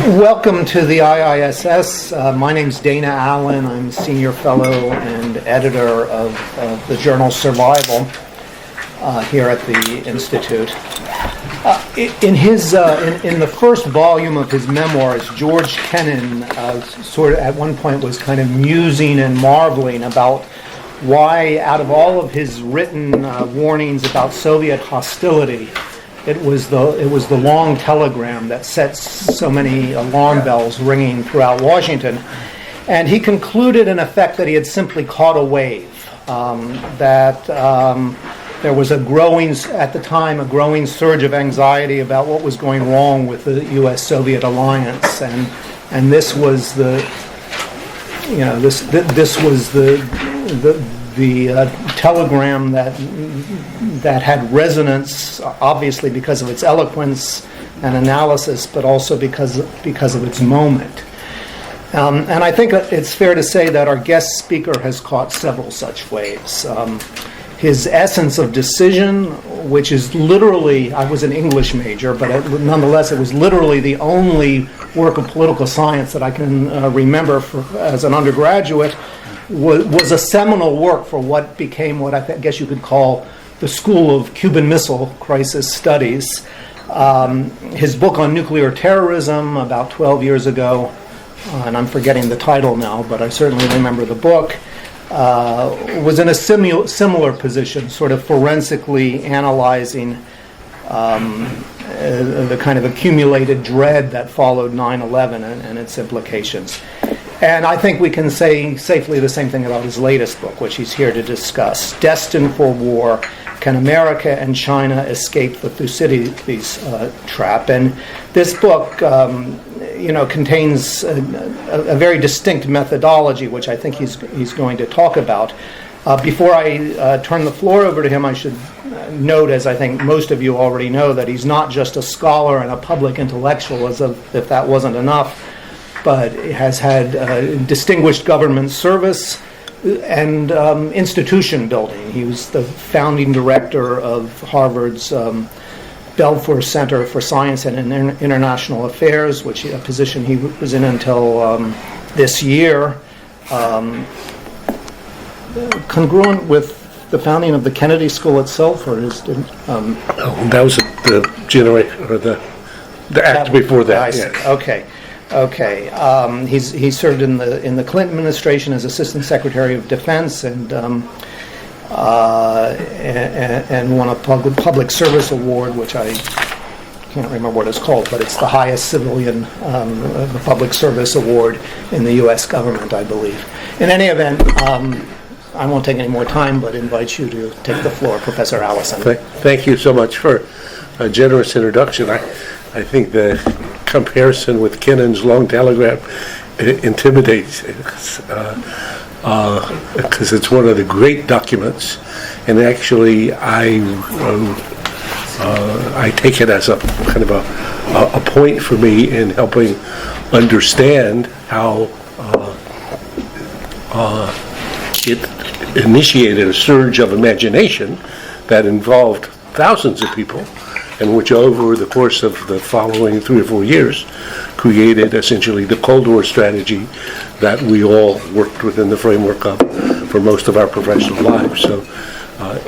Welcome to the IISS. My name's Dana Allen. I'm Senior Fellow and Editor of the journal Survival here at the Institute. In the first volume of his memoirs, George Kennan sort of at one point was kind of musing and marveling about why, out of all of his written warnings about Soviet hostility, it was the long telegram that sets so many alarm bells ringing throughout Washington. And he concluded, in effect, that he had simply caught a wave, that there was at the time, a growing surge of anxiety about what was going wrong with the U.S.-Soviet alliance, and this was the telegram that had resonance, obviously because of its eloquence and analysis, but also because of its moment. And I think it's fair to say that our guest speaker has caught several such waves. His Essence of Decision, which is literally, I was an English major, but nonetheless it was literally the only work of political science that I can remember as an undergraduate, was a seminal work for what became what I guess you could call the School of Cuban Missile Crisis Studies. His book on nuclear terrorism about 12 years ago, and I'm forgetting the title now, but I certainly remember the book, was in a similar position, sort of forensically analyzing the kind of accumulated dread that followed 9/11 and its implications. And I think we can say safely the same thing about his latest book, which he's here to discuss, Destined for War: Can America and China Escape the Thucydides Trap? And this book, contains a very distinct methodology, which I think he's going to talk about. Before I turn the floor over to him, I should note, as I think most of you already know, that he's not just a scholar and a public intellectual, as if that wasn't enough, but has had distinguished government service and institution building. He was the founding director of Harvard's Belfer Center for Science and International Affairs, a position he was in until this year. Congruent with the founding of the Kennedy School itself, or is it? That was the generation, or the act before that. Yes. Okay. He served in the Clinton administration as Assistant Secretary of Defense and won a public service award, which I can't remember what it's called, but it's the highest civilian public service award in the U.S. government, I believe. In any event, I won't take any more time, but invite you to take the floor, Professor Allison. Thank you so much for a generous introduction. I think the comparison with Kennan's long telegram intimidates, because it's one of the great documents, and actually I take it as a kind of a point for me in helping understand how it initiated a surge of imagination that involved thousands of people, and which over the course of the following 3 or 4 years created essentially the Cold War strategy that we all worked within the framework of for most of our professional lives. So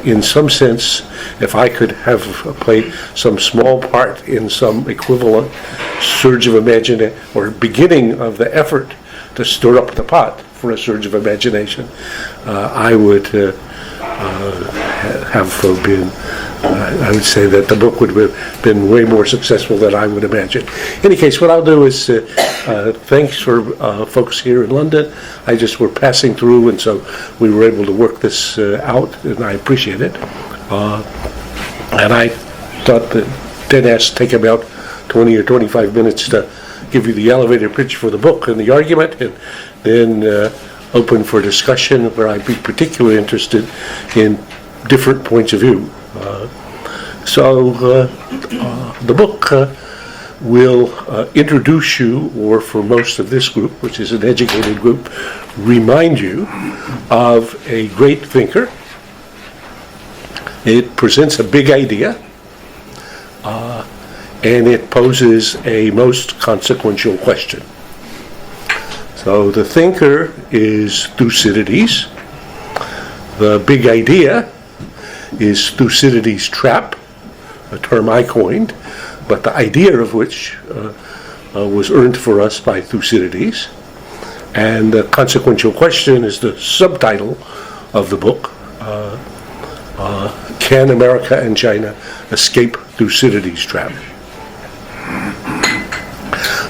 in some sense, if I could have played some small part in some equivalent surge of imagination or beginning of the effort to stir up the pot for a surge of imagination, I would have been, I would say that the book would have been way more successful than I would imagine. In any case, what I'll do is, thanks for folks here in London. I just were passing through, and so we were able to work this out, and I appreciate it. And I thought that Ted asked to take about 20 or 25 minutes to give you the elevator pitch for the book and the argument, and then open for discussion where I'd be particularly interested in different points of view. So the book will introduce you, or for most of this group, which is an educated group, remind you of a great thinker. It presents a big idea. and it poses a most consequential question. So the thinker is Thucydides. The big idea is Thucydides' trap, a term I coined, but the idea of which was earned for us by Thucydides. And the consequential question is the subtitle of the book, Can America and China Escape Thucydides' Trap?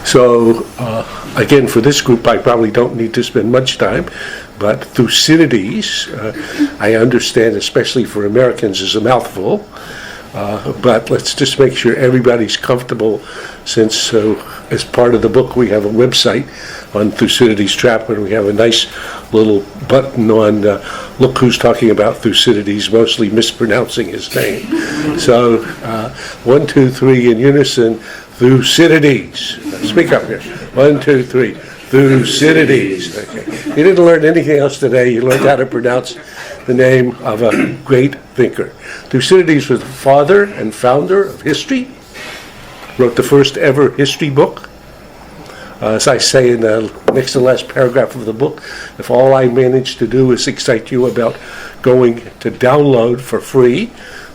So, again, for this group, I probably don't need to spend much time, but Thucydides, I understand, especially for Americans, is a mouthful. But let's just make sure everybody's comfortable, since as part of the book we have a website on Thucydides' Trap, and we have a nice little button on look who's talking about Thucydides, mostly mispronouncing his name. So 1, 2, 3 in unison, Thucydides. Speak up here. 1, 2, 3. Thucydides. Okay. You didn't learn anything else today. You learned how to pronounce the name of a great thinker. Thucydides was the father and founder of history, wrote the first ever history book. As I say in the next to last paragraph of the book, if all I manage to do is excite you about going to download for free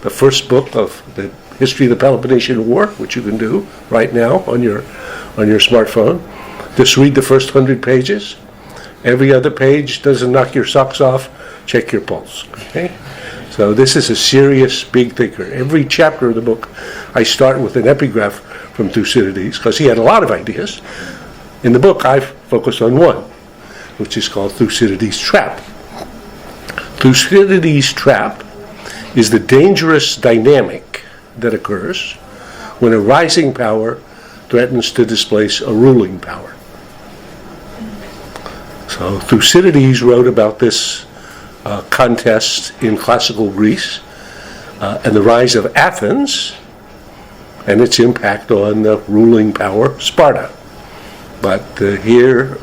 the first book of the history of the Peloponnesian War, which you can do right now on your smartphone, just read the first 100 pages. Every other page doesn't knock your socks off. Check your pulse. Okay? So this is a serious big thinker. Every chapter of the book, I start with an epigraph from Thucydides, because he had a lot of ideas. In the book, I've focused on one, which is called Thucydides' Trap. Thucydides' Trap is the dangerous dynamic that occurs when a rising power threatens to displace a ruling power. So Thucydides wrote about this contest in classical Greece and the rise of Athens and its impact on the ruling power Sparta. But here,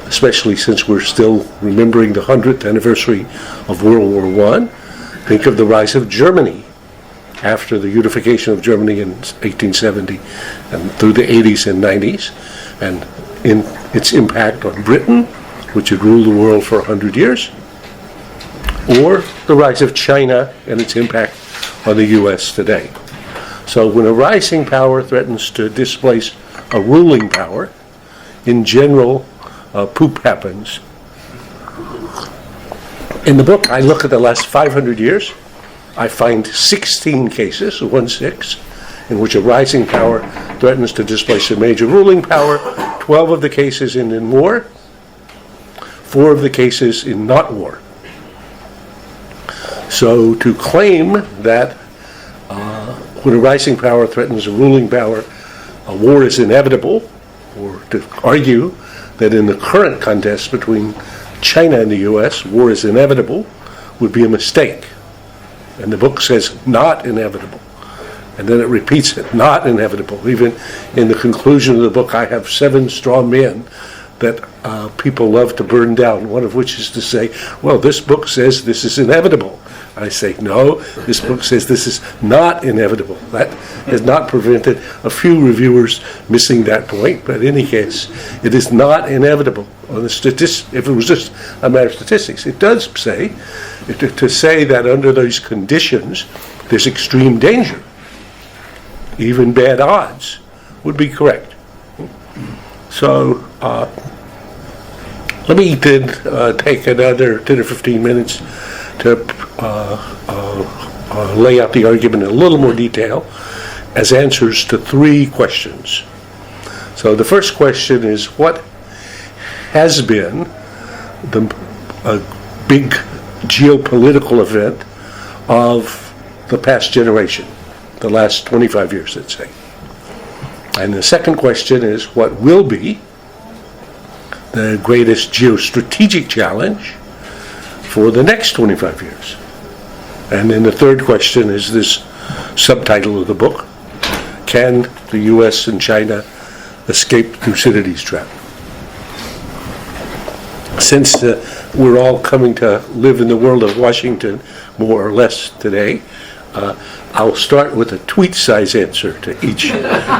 especially since we're still remembering the 100th anniversary of World War I, think of the rise of Germany after the unification of Germany in 1870 and through the 80s and 90s, and in its impact on Britain, which had ruled the world for 100 years, or the rise of China and its impact on the U.S. today. So when a rising power threatens to displace a ruling power, in general, poop happens. In the book, I look at the last 500 years. I find 16 cases, 1/6, in which a rising power threatens to displace a major ruling power, 12 of the cases in war, 4 of the cases in not war. So to claim that when a rising power threatens a ruling power, a war is inevitable, or to argue that in the current contest between China and the U.S., war is inevitable, would be a mistake. And the book says not inevitable. And then it repeats it, not inevitable. Even in the conclusion of the book, I have 7 straw men that people love to burn down, one of which is to say, well, this book says this is inevitable. I say, no, this book says this is not inevitable. That has not prevented a few reviewers missing that point, but in any case, it is not inevitable. On the if it was just a matter of statistics, it does say, to say that under those conditions, there's extreme danger, even bad odds, would be correct. So, let me then take another 10 or 15 minutes to lay out the argument in a little more detail as answers to 3 questions. So the first question is, what has been the big geopolitical event of the past generation, the last 25 years, let's say? And the second question is, what will be the greatest geostrategic challenge for the next 25 years? And then the third question is this subtitle of the book, Can the U.S. and China Escape Thucydides' Trap? Since we're all coming to live in the world of Washington, more or less today, I'll start with a tweet-size answer to each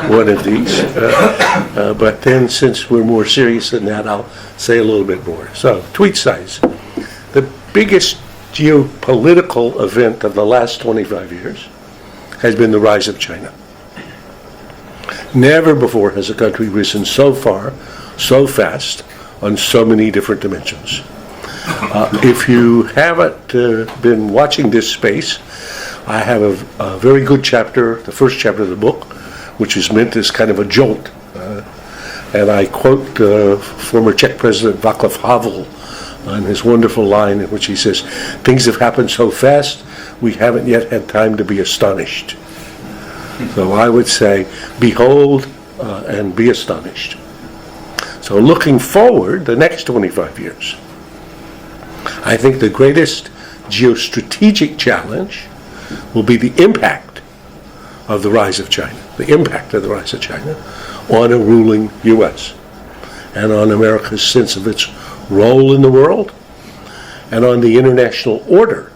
one of these. But then, since we're more serious than that, I'll say a little bit more. So, tweet size. The biggest geopolitical event of the last 25 years has been the rise of China. Never before has a country risen so far, so fast, on so many different dimensions. If you haven't been watching this space, I have a very good chapter, the first chapter of the book, which is meant as kind of a jolt. And I quote former Czech President Václav Havel on his wonderful line in which he says, "Things have happened so fast, we haven't yet had time to be astonished." So I would say, behold and be astonished. So looking forward, the next 25 years, I think the greatest geostrategic challenge will be the impact of the rise of China, on a ruling U.S. and on America's sense of its role in the world and on the international order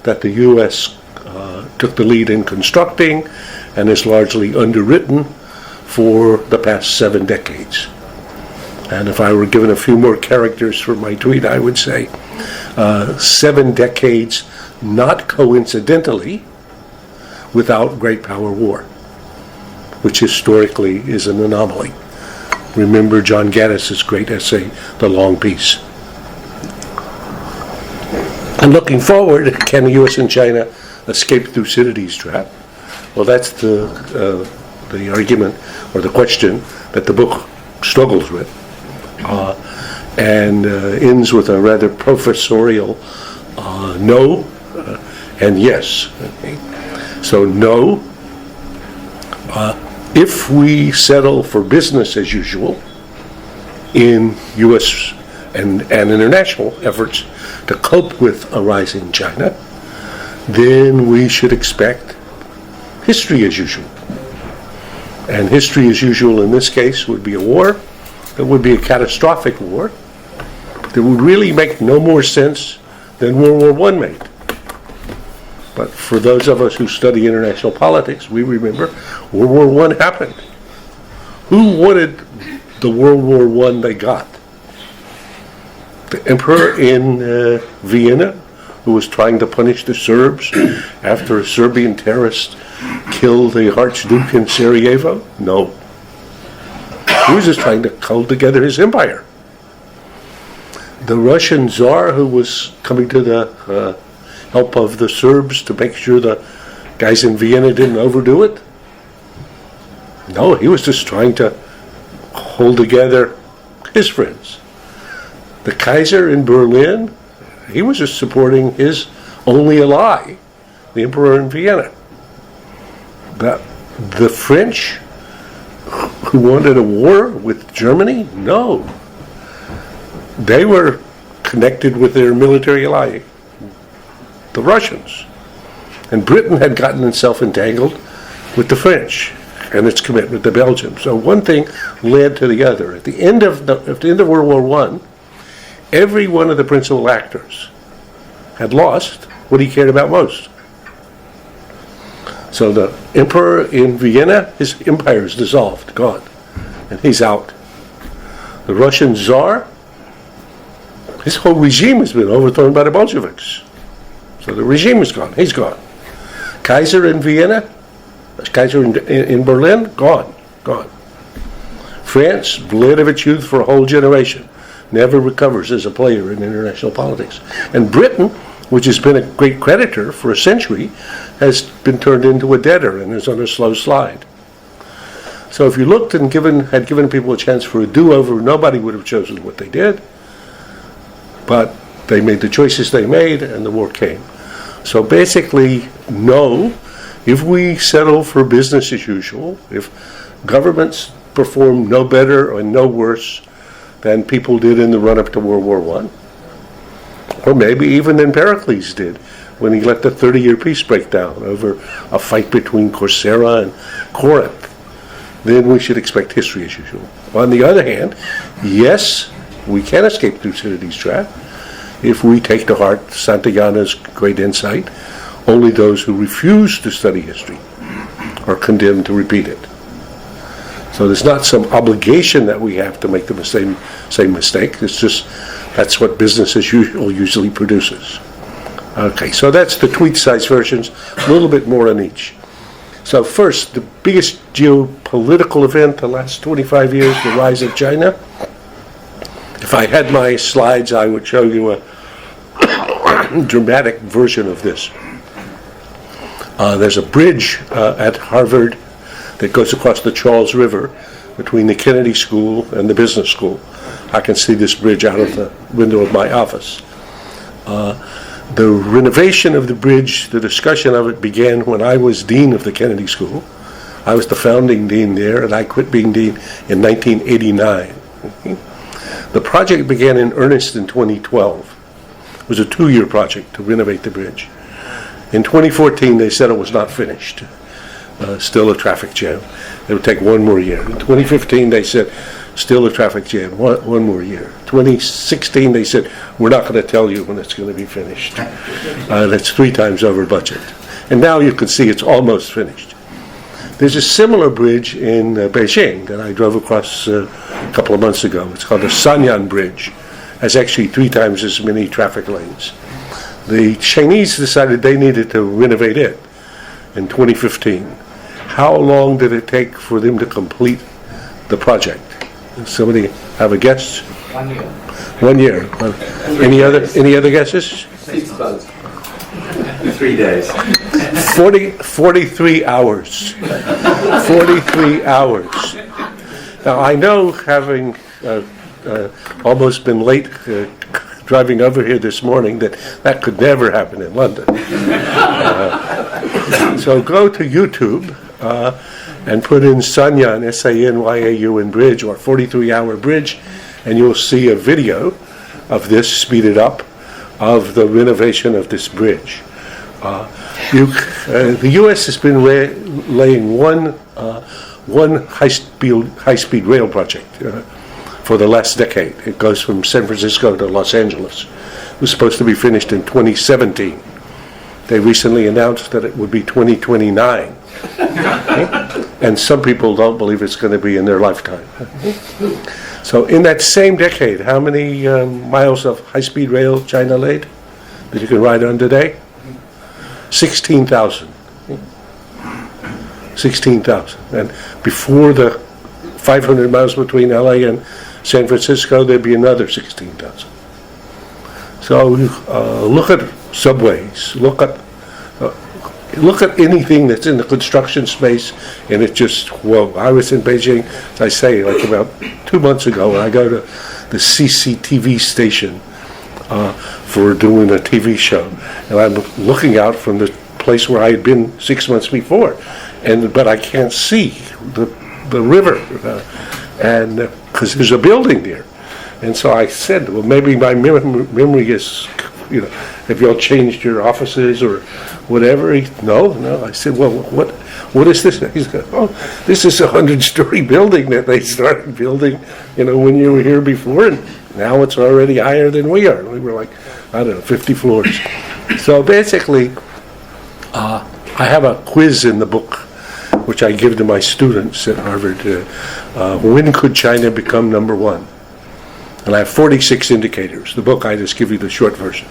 that the U.S. Took the lead in constructing and is largely underwritten for the past 7 decades. And if I were given a few more characters for my tweet, I would say 7 decades, not coincidentally, without great power war, which historically is an anomaly. Remember John Gaddis's great essay, The Long Peace. And looking forward, can the U.S. and China escape Thucydides' trap? Well, that's the argument or the question that the book struggles with, and ends with a rather professorial no and yes. Okay? So no, if we settle for business as usual in U.S. and international efforts to cope with a rising China, then we should expect history as usual. And history as usual in this case would be a war. It would be a catastrophic war that would really make no more sense than World War I made. But for those of us who study international politics, we remember World War I happened. Who wanted the World War I they got? The emperor in Vienna, who was trying to punish the Serbs after a Serbian terrorist killed the Archduke in Sarajevo? No. He was just trying to hold together his empire. The Russian Tsar, who was coming to the help of the Serbs to make sure the guys in Vienna didn't overdo it? No, he was just trying to hold together his friends. The Kaiser in Berlin, he was just supporting his only ally, the emperor in Vienna. The French, who wanted a war with Germany? No. They were connected with their military ally, the Russians. And Britain had gotten itself entangled with the French and its commitment to Belgium. So one thing led to the other. At the end of World War I, every one of the principal actors had lost what he cared about most. So the emperor in Vienna, his empire is dissolved, gone, and he's out. The Russian Tsar, his whole regime has been overthrown by the Bolsheviks. So the regime is gone, he's gone. Kaiser in Vienna, Kaiser in Berlin, gone. France, bled of its youth for a whole generation, never recovers as a player in international politics. And Britain, which has been a great creditor for a century, has been turned into a debtor and is on a slow slide. So if you looked and had given people a chance for a do-over, nobody would have chosen what they did. But they made the choices they made, and the war came. So basically, no, if we settle for business as usual, if governments perform no better or no worse than people did in the run-up to World War I, or maybe even than Pericles did when he let the 30-year peace break down over a fight between Corcyra and Corinth, then we should expect history as usual. On the other hand, yes, we can escape Thucydides' trap if we take to heart Santayana's great insight Only those who refuse to study history are condemned to repeat it. So there's not some obligation that we have to make the same mistake. It's just that's what business as usual usually produces. Okay, so that's the tweet-sized versions, a little bit more on each. So first, the biggest geopolitical event the last 25 years, the rise of China. If I had my slides, I would show you a dramatic version of this. There's a bridge at Harvard that goes across the Charles River between the Kennedy School and the business school. I can see this bridge out of the window of my office. The renovation of the bridge, the discussion of it began when I was dean of the Kennedy School. I was the founding dean there, and I quit being dean in 1989. The project began in earnest in 2012. It was a 2-year project to renovate the bridge. In 2014, they said it was not finished. Still a traffic jam. It would take 1 more year. In 2015, they said, still a traffic jam, one more year. 2016, they said, we're not going to tell you when it's going to be finished. That's 3 times over budget. And now you can see it's almost finished. There's a similar bridge in Beijing that I drove across a couple of months ago. It's called the Sanyan Bridge. It has actually 3 times as many traffic lanes. The Chinese decided they needed to renovate it in 2015. How long did it take for them to complete the project? Does somebody have a guess? 1 year. 1 year. Any other guesses? 6 months. 3 days. 43 hours. 43 hours. Now, I know, having almost been late driving over here this morning, that could never happen in London. So go to YouTube and put in Sanyan, S-A-N-Y-A-U-N bridge, or 43-hour bridge, and you'll see a video of this speeded up of the renovation of this bridge. The U.S. has been laying one high-speed rail project for the last decade. It goes from San Francisco to Los Angeles. It was supposed to be finished in 2017. They recently announced that it would be 2029. And some people don't believe it's going to be in their lifetime. So in that same decade, how many miles of high-speed rail China laid that you can ride on today? 16,000. 16,000. And before the 500 miles between LA and San Francisco, there'd be another 16,000. So look at subways, look at anything that's in the construction space, and it just, whoa. I was in Beijing, as I say, like about 2 months ago, and I go to the CCTV station for doing a TV show, and I'm looking out from the place where I had been 6 months before, but I can't see the river, and because there's a building there. And so I said, well, maybe my memory is, have y'all changed your offices or whatever? No. I said, well, what is this? He said, oh, this is a 100-story building that they started building, when you were here before, and now it's already higher than we are. We were like, 50 floors. So basically, I have a quiz in the book, which I give to my students at Harvard. When could China become number one? And I have 46 indicators. The book, I just give you the short version.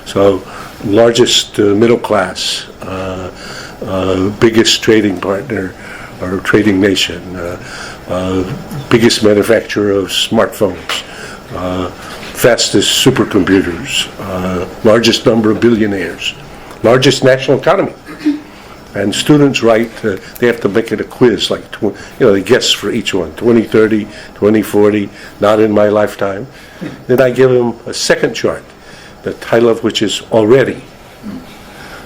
So, largest middle class, biggest trading partner or trading nation, biggest manufacturer of smartphones, fastest supercomputers, largest number of billionaires, largest national economy. And students write, they have to make it a quiz, like, they guess for each one, 2030, 2040, not in my lifetime. Then I give them a second chart, the title of which is already.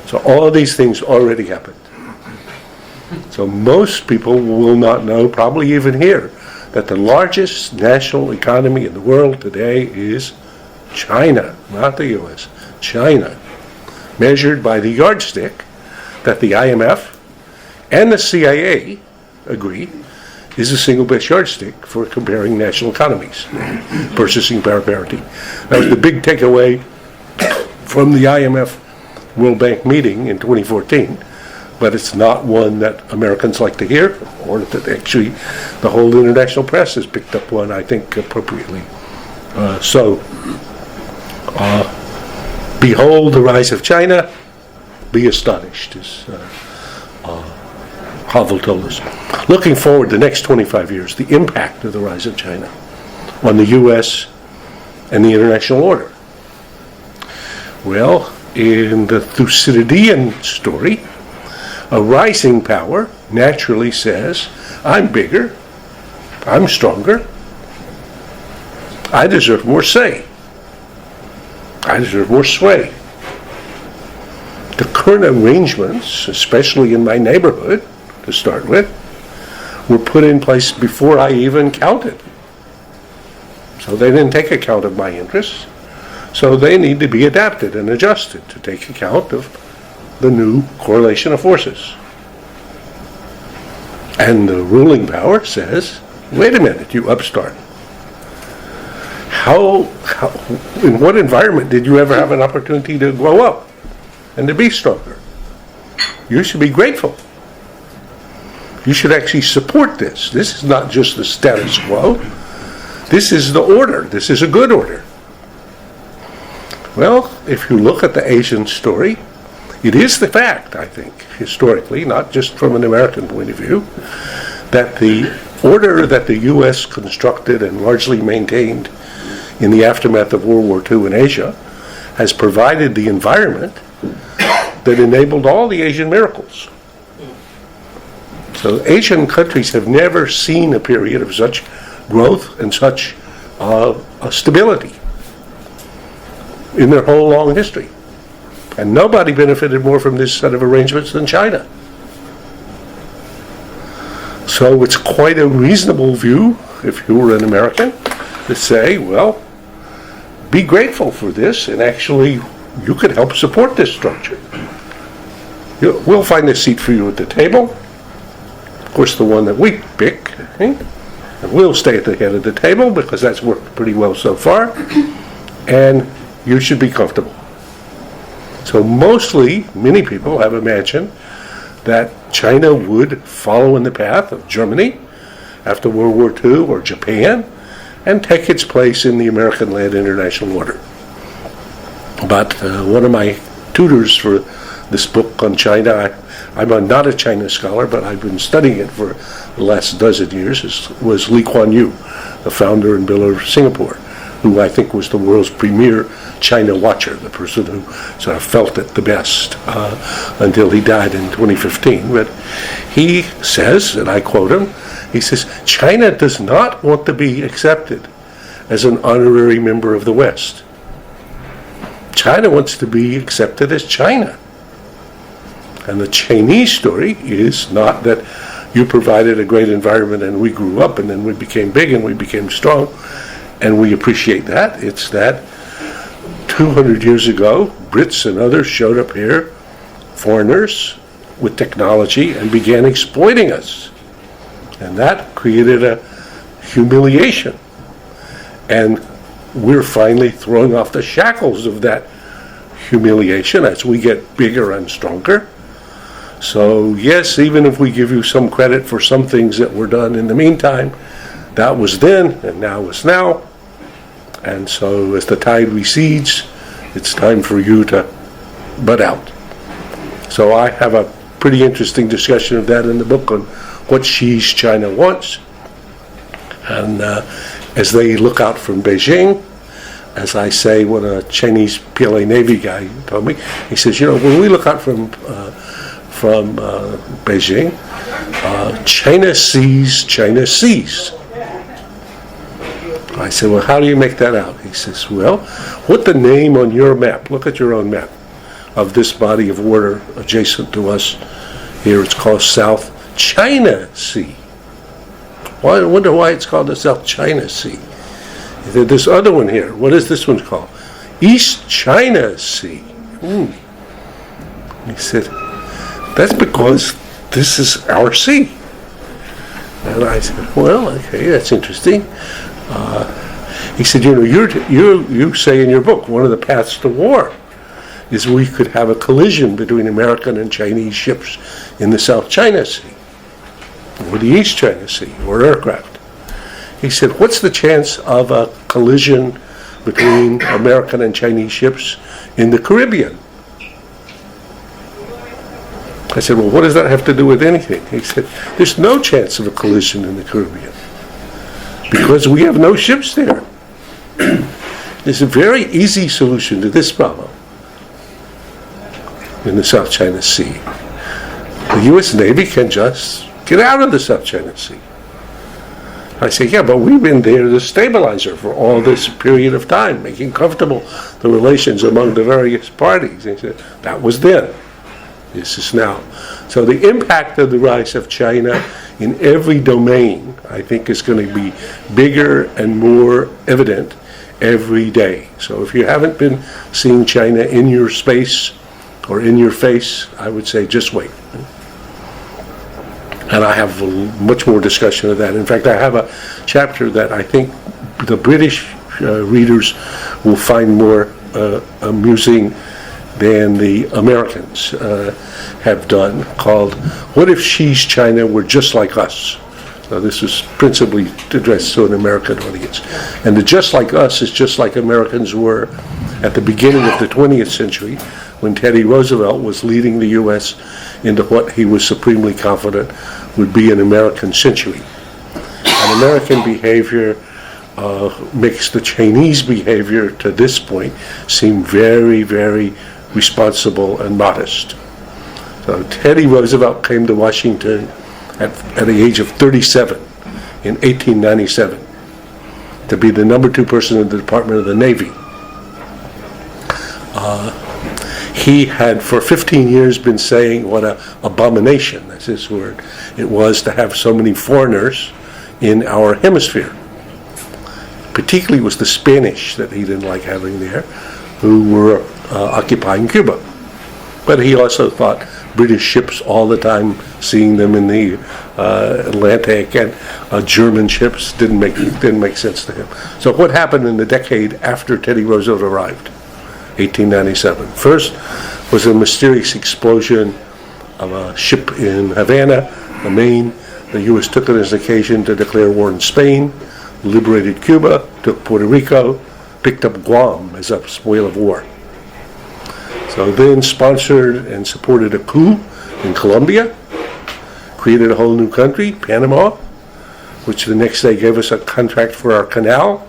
So all of these things already happened. So most people will not know, probably even here, that the largest national economy in the world today is China, not the U.S., China, measured by the yardstick that the IMF and the CIA agree is the single best yardstick for comparing national economies, purchasing power parity. That was the big takeaway from the IMF World Bank meeting in 2014, but it's not one that Americans like to hear, or that actually the whole international press has picked up one, I think, appropriately. Behold the rise of China, be astonished, as Havel told us. Looking forward the next 25 years, the impact of the rise of China on the U.S. and the international order. Well, in the Thucydidean story, a rising power naturally says, I'm bigger, I'm stronger, I deserve more say, I deserve more sway. The current arrangements, especially in my neighborhood, to start with, were put in place before I even counted. So they didn't take account of my interests. So they need to be adapted and adjusted to take account of the new correlation of forces. And the ruling power says, wait a minute, you upstart. In what environment did you ever have an opportunity to grow up and to be stronger? You should be grateful. You should actually support this. This is not just the status quo. This is the order. This is a good order. Well, if you look at the Asian story, it is the fact, I think, historically, not just from an American point of view, that the order that the U.S. constructed and largely maintained in the aftermath of World War II in Asia has provided the environment that enabled all the Asian miracles. So Asian countries have never seen a period of such growth and such stability in their whole long history. And nobody benefited more from this set of arrangements than China. So it's quite a reasonable view, if you were an American, to say, well, be grateful for this, and actually you could help support this structure. We'll find a seat for you at the table. Of course, the one that we pick. And we'll stay at the head of the table because that's worked pretty well so far. And you should be comfortable. So mostly, many people have imagined that China would follow in the path of Germany after World War II or Japan and take its place in the American-led international order. But one of my tutors for this book on China, I'm not a China scholar, but I've been studying it for the last dozen years, was Lee Kuan Yew, the founder and builder of Singapore, who I think was the world's premier China watcher, the person who sort of felt it the best until he died in 2015. But he says, and I quote him, he says, China does not want to be accepted as an honorary member of the West. China wants to be accepted as China. And the Chinese story is not that you provided a great environment and we grew up and then we became big and we became strong and we appreciate that. It's that 200 years ago, Brits and others showed up here, foreigners with technology, and began exploiting us. And that created a humiliation. And we're finally throwing off the shackles of that humiliation as we get bigger and stronger. So yes, even if we give you some credit for some things that were done in the meantime, that was then and now is now. And so as the tide recedes, it's time for you to butt out. So I have a pretty interesting discussion of that in the book on what Xi's China wants. And as they look out from Beijing, as I say, what a Chinese PLA Navy guy told me, he says, when we look out from Beijing, China sees, China sees. I said, well, how do you make that out? He says, well, put the name on your map. Look at your own map of this body of water adjacent to us. Here it's called South China Sea. Well, I wonder why it's called the South China Sea. He said, this other one here, what is this one called? East China Sea. He said, that's because this is our sea. And I said, well, okay, that's interesting. He said, you say in your book, one of the paths to war is we could have a collision between American and Chinese ships in the South China Sea, or the East China Sea, or aircraft. He said, what's the chance of a collision between American and Chinese ships in the Caribbean? I said, well, what does that have to do with anything? He said, there's no chance of a collision in the Caribbean because we have no ships there. There's a very easy solution to this problem in the South China Sea. The U.S. Navy can just get out of the South China Sea. I say, yeah, but we've been there as a stabilizer for all this period of time, making comfortable the relations among the various parties. He said, that was then. This is now. So the impact of the rise of China in every domain, I think, is going to be bigger and more evident every day. So if you haven't been seeing China in your space or in your face, I would say just wait. And I have much more discussion of that. In fact, I have a chapter that I think the British readers will find more amusing than the Americans have done, called "What If Xi's China Were Just Like Us?" Now, this is principally addressed to an American audience. And the just like us is just like Americans were at the beginning of the 20th century when Teddy Roosevelt was leading the U.S. into what he was supremely confident would be an American century. And American behavior makes the Chinese behavior to this point seem very, very responsible and modest. So Teddy Roosevelt came to Washington at the age of 37 in 1897 to be the number 2 person in the Department of the Navy. He had for 15 years been saying what an abomination, that's his word, it was to have so many foreigners in our hemisphere. Particularly it was the Spanish that he didn't like having there, who were occupying Cuba. But he also thought British ships all the time, seeing them in the Atlantic, and German ships didn't make sense to him. So what happened in the decade after Teddy Roosevelt arrived, 1897? First was a mysterious explosion of a ship in Havana, Maine. The U.S. took it as an occasion to declare war in Spain, liberated Cuba, took Puerto Rico, picked up Guam as a spoil of war. So then sponsored and supported a coup in Colombia, created a whole new country, Panama, which the next day gave us a contract for our canal,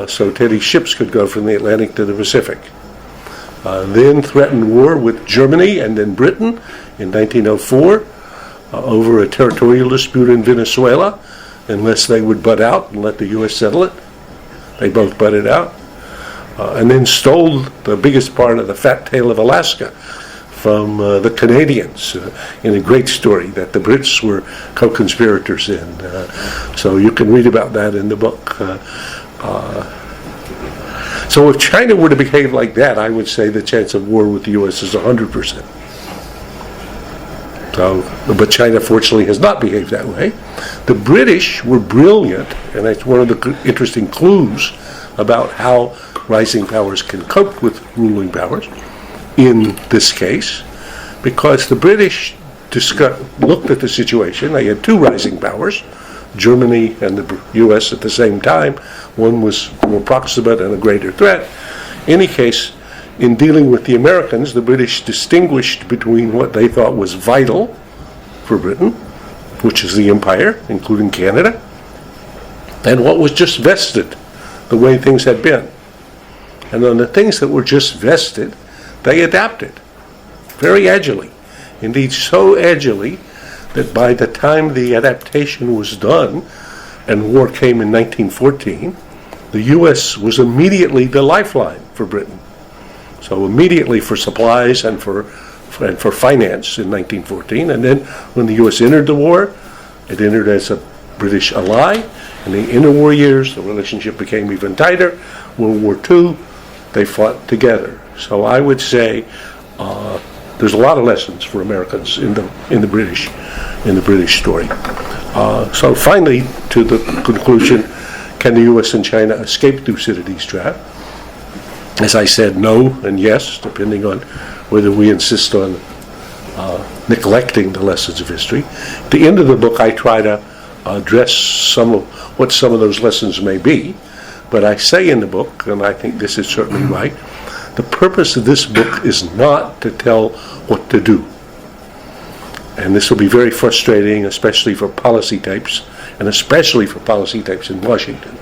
so Teddy's ships could go from the Atlantic to the Pacific. Then threatened war with Germany and then Britain in 1904 over a territorial dispute in Venezuela, unless they would butt out and let the U.S. settle it. They both butted out. And then stole the biggest part of the fat tail of Alaska from the Canadians in a great story that the Brits were co-conspirators in. So you can read about that in the book. So if China were to behave like that, I would say the chance of war with the U.S. is 100%. But China, fortunately, has not behaved that way. The British were brilliant, and that's one of the interesting clues about how rising powers can cope with ruling powers in this case, because the British looked at the situation. They had 2 rising powers, Germany and the U.S. at the same time. One was more proximate and a greater threat. In any case, in dealing with the Americans, the British distinguished between what they thought was vital for Britain, which is the empire, including Canada, and what was just vested, the way things had been. And on the things that were just vested, they adapted very agilely. Indeed, so agilely that by the time the adaptation was done and war came in 1914, the U.S. was immediately the lifeline for Britain. So immediately for supplies and for finance in 1914. And then when the U.S. entered the war, it entered as a British ally. In the interwar years, the relationship became even tighter. World War II, they fought together. So I would say there's a lot of lessons for Americans in the British story. So finally, to the conclusion, can the U.S. and China escape Thucydides' trap? as I said, no and yes, depending on whether we insist on neglecting the lessons of history. At the end of the book, I try to address some of those lessons may be, but I say in the book, and I think this is certainly right, the purpose of this book is not to tell what to do. And this will be very frustrating, especially for policy types, and especially for policy types in Washington.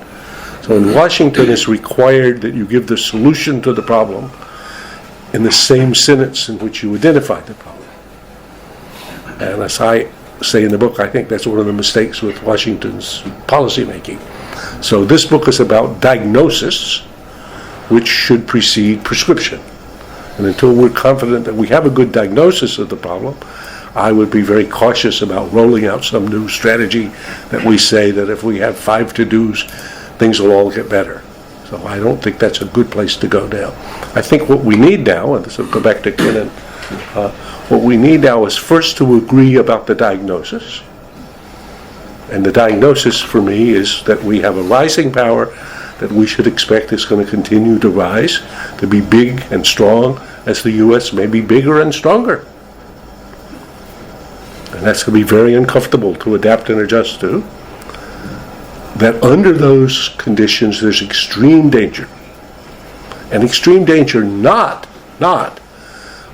So in Washington, it's required that you give the solution to the problem in the same sentence in which you identify the problem. And as I say in the book, I think that's one of the mistakes with Washington's policymaking. So this book is about diagnosis, which should precede prescription. And until we're confident that we have a good diagnosis of the problem, I would be very cautious about rolling out some new strategy that we say that if we have 5 to-dos, things will all get better. So I don't think that's a good place to go now. I think what we need now, and this will go back to Kennan, what we need now is first to agree about the diagnosis. And the diagnosis for me is that we have a rising power that we should expect is going to continue to rise, to be big and strong, as the U.S. may be bigger and stronger. And that's going to be very uncomfortable to adapt and adjust to. That under those conditions there's extreme danger. And extreme danger not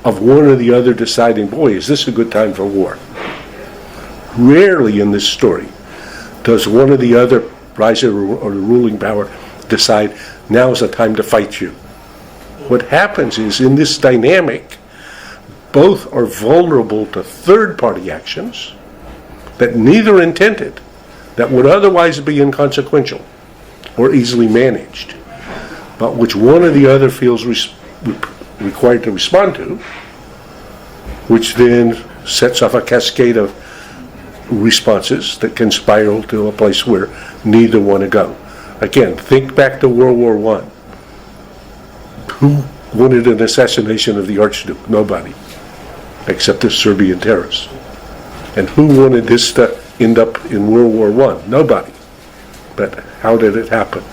of one or the other deciding, boy, is this a good time for war? Rarely in this story does one or the other riser or the ruling power decide, now is the time to fight you. What happens is, in this dynamic, both are vulnerable to third-party actions that neither intended, that would otherwise be inconsequential or easily managed, but which one or the other feels required to respond to, which then sets off a cascade of responses that can spiral to a place where neither want to go. Again, think back to World War I. Who wanted an assassination of the Archduke? Nobody, except the Serbian terrorists. And who wanted this to end up in World War I? Nobody. But how did it happen?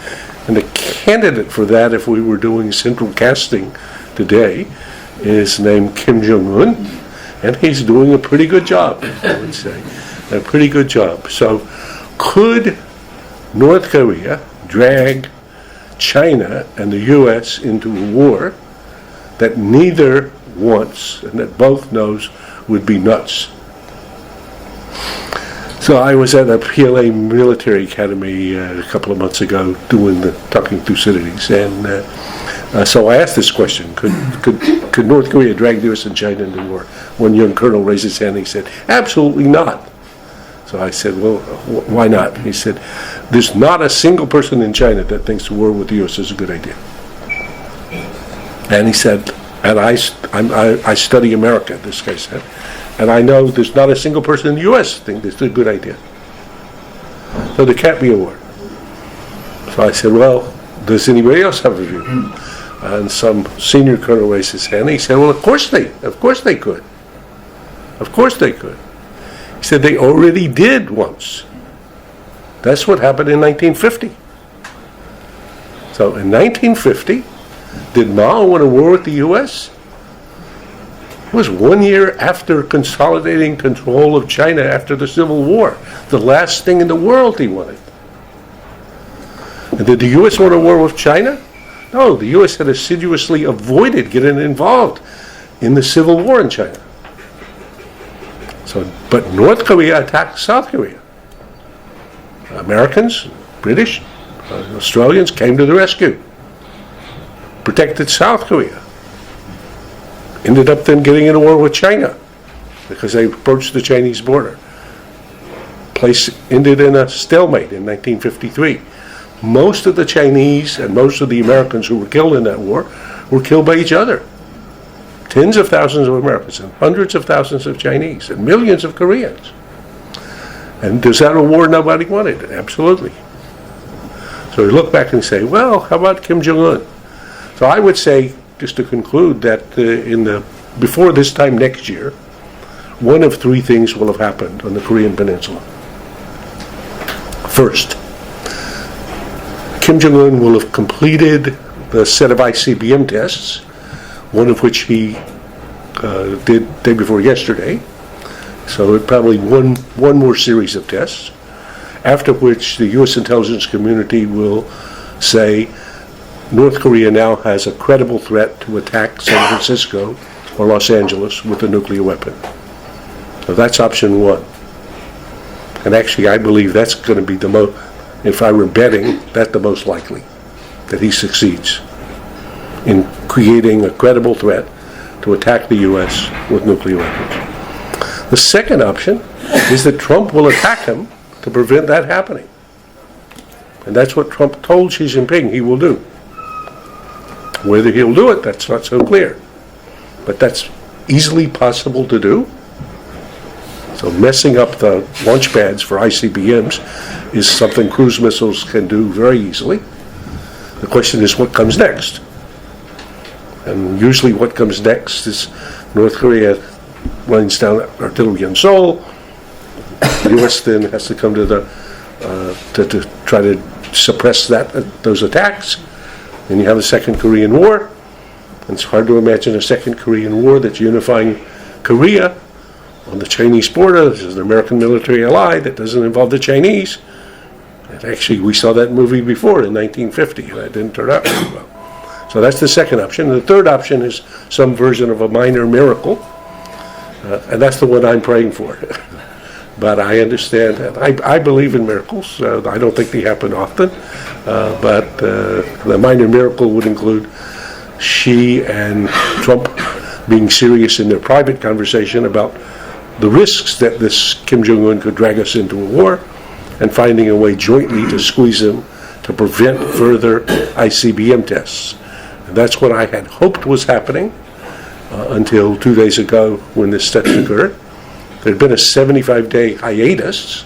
And the candidate for that, if we were doing central casting today, is named Kim Jong-un, and he's doing a pretty good job, I would say. A pretty good job. So could North Korea drag China and the U.S. into a war that neither wants and that both knows would be nuts? So I was at a PLA military academy a couple of months ago talking Thucydides, and so I asked this question: Could North Korea drag the U.S. and China into war? One young colonel raised his hand and he said, "Absolutely not." So I said, "Well, why not?" He said, "There's not a single person in China that thinks war with the U.S. is a good idea." And he said, and I study America, this guy said, and I know there's not a single person in the U.S. think this is a good idea. So there can't be a war. So I said, well, does anybody else have a view? And some senior colonel raised his hand. He said, well, of course they could. Of course they could. He said they already did once. That's what happened in 1950. So in 1950, did Mao want a war with the U.S.? It was 1 year after consolidating control of China after the Civil War. The last thing in the world he wanted. And did the U.S. want a war with China? No, the U.S. had assiduously avoided getting involved in the Civil War in China. So, but North Korea attacked South Korea. Americans, British, Australians came to the rescue. Protected South Korea. Ended up then getting in a war with China because they approached the Chinese border. Place ended in a stalemate in 1953. Most of the Chinese and most of the Americans who were killed in that war were killed by each other. Tens of thousands of Americans and hundreds of thousands of Chinese and millions of Koreans. And is that a war nobody wanted? Absolutely. So we look back and say, well, how about Kim Jong-un? So I would say, just to conclude, that before this time next year, one of three things will have happened on the Korean Peninsula. First, Kim Jong-un will have completed the set of ICBM tests, one of which he did day before yesterday. So probably one more series of tests, after which the U.S. intelligence community will say North Korea now has a credible threat to attack San Francisco or Los Angeles with a nuclear weapon. So that's option one. And actually, I believe that's going to be the most, if I were betting, that's the most likely, that he succeeds in creating a credible threat to attack the U.S. with nuclear weapons. The second option is that Trump will attack him to prevent that happening. And that's what Trump told Xi Jinping he will do. Whether he'll do it, that's not so clear. But that's easily possible to do. So messing up the launch pads for ICBMs is something cruise missiles can do very easily. The question is what comes next. And usually what comes next is North Korea rains down artillery on Seoul. The U.S. then has to come to to try to suppress those attacks. And you have a second Korean War. And it's hard to imagine a second Korean War that's unifying Korea on the Chinese border. This is an American military ally that doesn't involve the Chinese. And actually, we saw that movie before in 1950, and that didn't turn out very well. So that's the second option. And the third option is some version of a minor miracle, and that's the one I'm praying for. But I understand that. I believe in miracles. I don't think they happen often, but the minor miracle would include Xi and Trump being serious in their private conversation about the risks that this Kim Jong-un could drag us into a war, and finding a way jointly to squeeze him to prevent further ICBM tests. And that's what I had hoped was happening until 2 days ago when this test occurred. There had been a 75-day hiatus,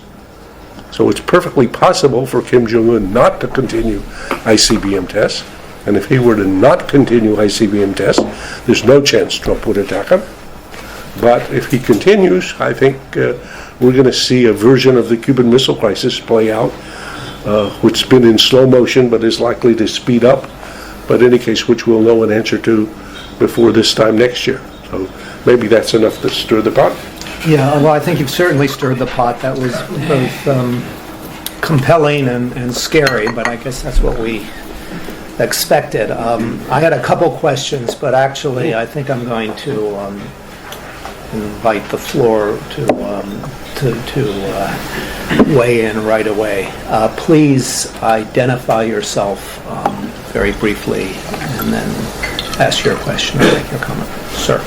so it's perfectly possible for Kim Jong-un not to continue ICBM tests. And if he were to not continue ICBM tests, there's no chance Trump would attack him. But if he continues, I think we're going to see a version of the Cuban Missile Crisis play out, which has been in slow motion but is likely to speed up, but in any case, which we'll know an answer to before this time next year. So maybe that's enough to stir the pot. Yeah, well, I think you've certainly stirred the pot. That was both compelling and scary, but I guess that's what we expected. I had a couple questions, but actually I think I'm going to invite the floor to weigh in right away. Please identify yourself very briefly and then ask your question or make your comment. Sir.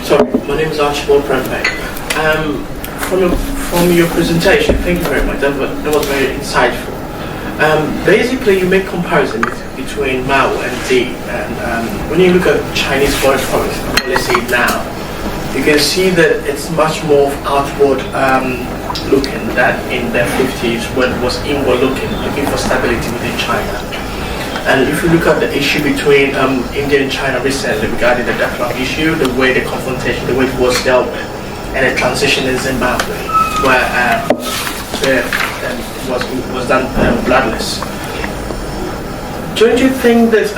Sorry, my name is Archibald Prempeh. From your presentation, thank you very much. That was very insightful. Basically, you make comparison between Mao and Xi, and when you look at Chinese foreign policy now, you can see that it's much more outward looking than in the 50s when it was inward looking for stability within China. And if you look at the issue between India and China recently regarding the Dakar issue, the way the confrontation, the way it was dealt with, and the transition in Zimbabwe, where it was done bloodless. Don't you think that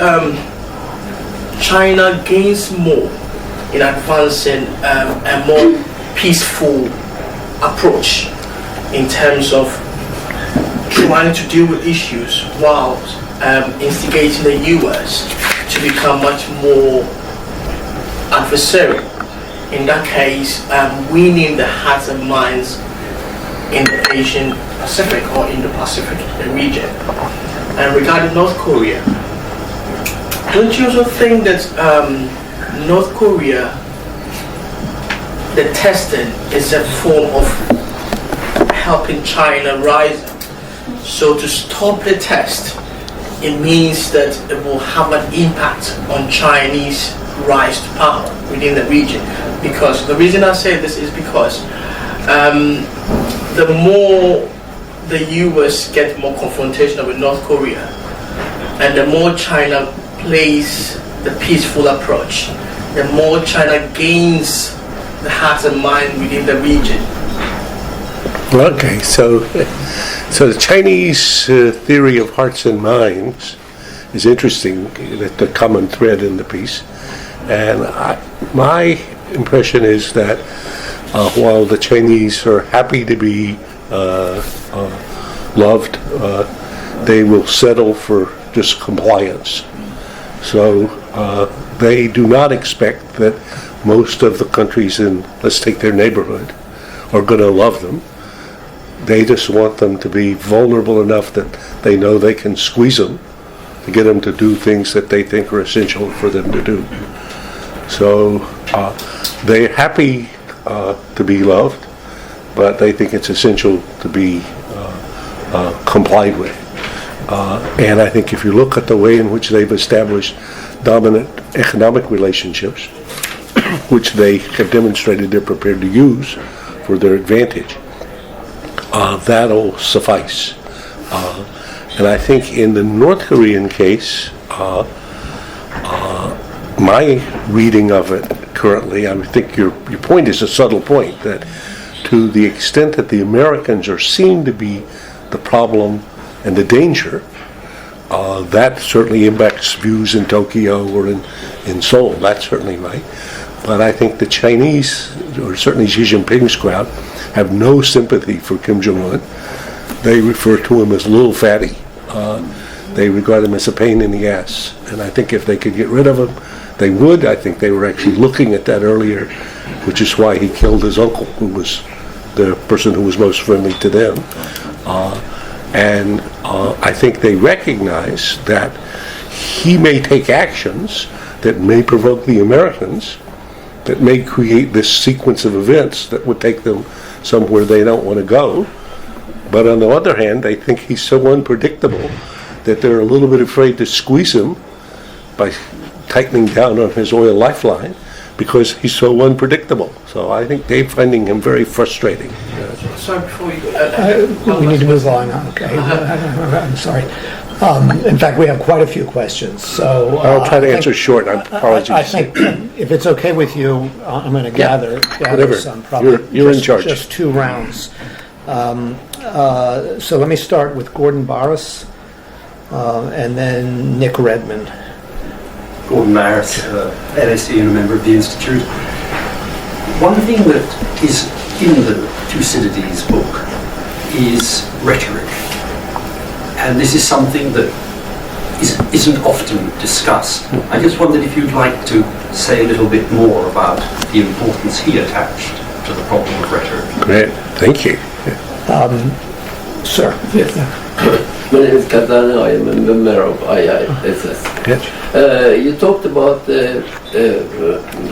China gains more in advancing a more peaceful approach in terms of trying to deal with issues while instigating the U.S. to become much more adversarial? In that case, winning the hearts and minds in the Asian Pacific or in the Pacific region. And regarding North Korea, don't you also think that North Korea, the testing is a form of helping China rise up? So to stop the test, it means that it will have an impact on Chinese rise to power within the region. Because the reason I say this is because the more the US get more confrontational with North Korea, and the more China plays the peaceful approach, the more China gains the hearts and mind within the region. Okay, so the Chinese theory of hearts and minds is interesting, the common thread in the piece. And my impression is that while the Chinese are happy to be loved, they will settle for just compliance. So they do not expect that most of the countries in, let's take their neighborhood, are going to love them. They just want them to be vulnerable enough that they know they can squeeze them to get them to do things that they think are essential for them to do. So they're happy to be loved, but they think it's essential to be complied with. And I think if you look at the way in which they've established dominant economic relationships, which they have demonstrated they're prepared to use for their advantage, that'll suffice. And I think in the North Korean case, my reading of it currently, I think your point is a subtle point, that to the extent that the Americans are seen to be the problem and the danger, that certainly impacts views in Tokyo or in Seoul. That's certainly right. But I think the Chinese, or certainly Xi Jinping's crowd, have no sympathy for Kim Jong-un. They refer to him as little fatty. They regard him as a pain in the ass. And I think if they could get rid of him, they would. I think they were actually looking at that earlier, which is why he killed his uncle, who was the person who was most friendly to them. And I think they recognize that he may take actions that may provoke the Americans, that may create this sequence of events that would take them somewhere they don't want to go. But on the other hand, they think he's so unpredictable that they're a little bit afraid to squeeze him by tightening down on his oil lifeline, because he's so unpredictable. So I think they're finding him very frustrating. So before you go, We need to move on, okay? I'm sorry. In fact, we have quite a few questions, so... I'll try to I answer think- short. Apologies. I think if it's okay with you, I'm going to gather whatever. some, probably. You're in charge. Just 2 rounds. So let me start with Gordon Barris, and then Nick Redmond. Gordon Barris, LSE and a member of the Institute. One thing that is in the Thucydides book is rhetoric. And this is something that isn't often discussed. I just wondered if you'd like to say a little bit more about the importance he attached to the problem of rhetoric. Great. Thank you. Sir? My name is Katana. I am a member of IISS. Yes. You talked about the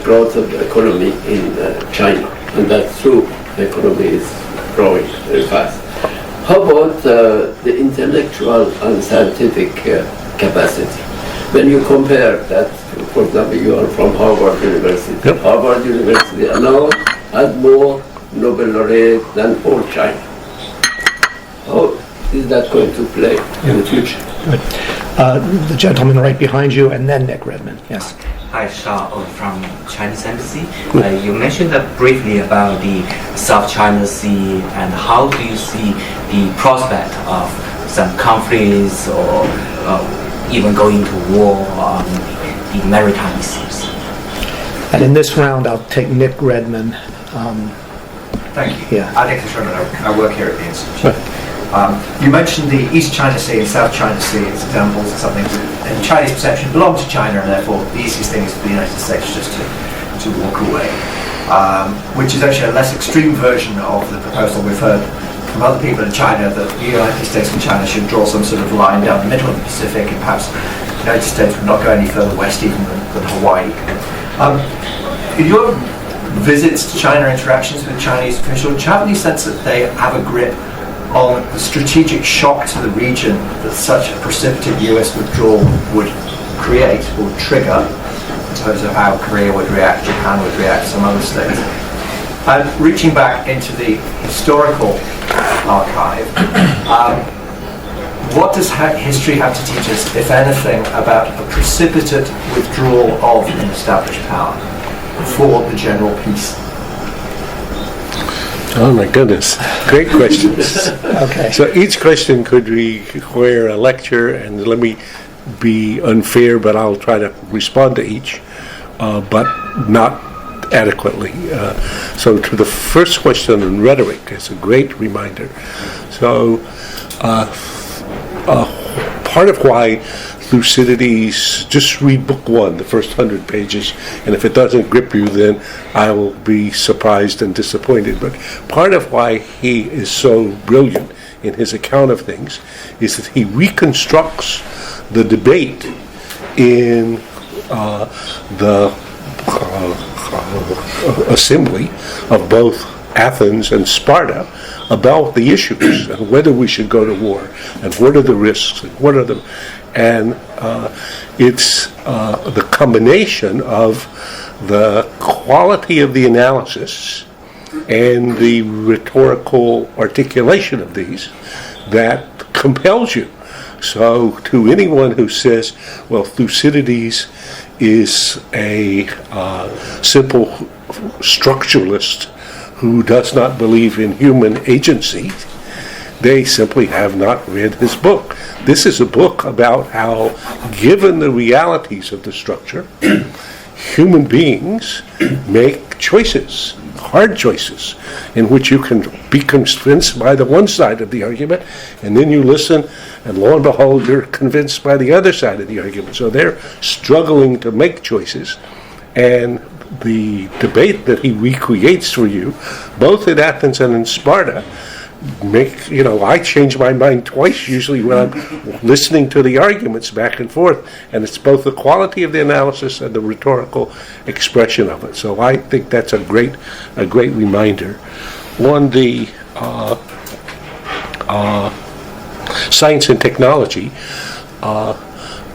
growth of the economy in China, and that's true. The economy is growing very fast. How about the intellectual and scientific capacity? When you compare that, for example, you are from Harvard University. Yep. Harvard University now has more Nobel laureates than all China. How is that going to play in the future? Good. The gentleman right behind you, and then Nick Redmond. Yes. Hi, Shah from Chinese Embassy. You mentioned briefly about the South China Sea, and how do you see the prospect of some conflicts or even going to war on the maritime issues? And in this round, I'll take Nick Redmond. Thank you. Yeah. I'm Nick Fisherman. I work here at the Institute. You mentioned the East China Sea and South China Sea as examples of something that, in Chinese perception, belong to China, and therefore the easiest thing is for the United States just to walk away, which is actually a less extreme version of the proposal we've heard from other people in China, that the United States and China should draw some sort of line down the middle of the Pacific, and perhaps the United States would not go any further west even than Hawaii. In your visits to China, interactions with Chinese officials, do you have any sense that they have a grip on the strategic shock to the region that such a precipitate US withdrawal would create or trigger, in terms of how Korea would react, Japan would react, some other states? And reaching back into the historical archive, what does history have to teach us, if anything, about a precipitate withdrawal of an established power for the general peace? Oh my goodness, great questions. Okay. So each question could require a lecture, and let me be unfair, but I'll try to respond to each, but not adequately. So to the first question on rhetoric, it's a great reminder. So part of why Thucydides, just read book one, the first 100 pages, and if it doesn't grip you, then I will be surprised and disappointed. But part of why he is so brilliant in his account of things is that he reconstructs the debate in the assembly of both Athens and Sparta about the issues and whether we should go to war and what are the risks and what are the, and it's the combination of the quality of the analysis and the rhetorical articulation of these that compels you. So to anyone who says, well, Thucydides is a simple structuralist who does not believe in human agency, they simply have not read his book. This is a book about how, given the realities of the structure, human beings make choices, hard choices, in which you can be convinced by the one side of the argument, and then you listen, and lo and behold, you're convinced by the other side of the argument. So they're struggling to make choices, and the debate that he recreates for you, both in Athens and in Sparta, I change my mind twice usually when I'm listening to the arguments back and forth, and it's both the quality of the analysis and the rhetorical expression of it. So I think that's a great reminder. On the science and technology,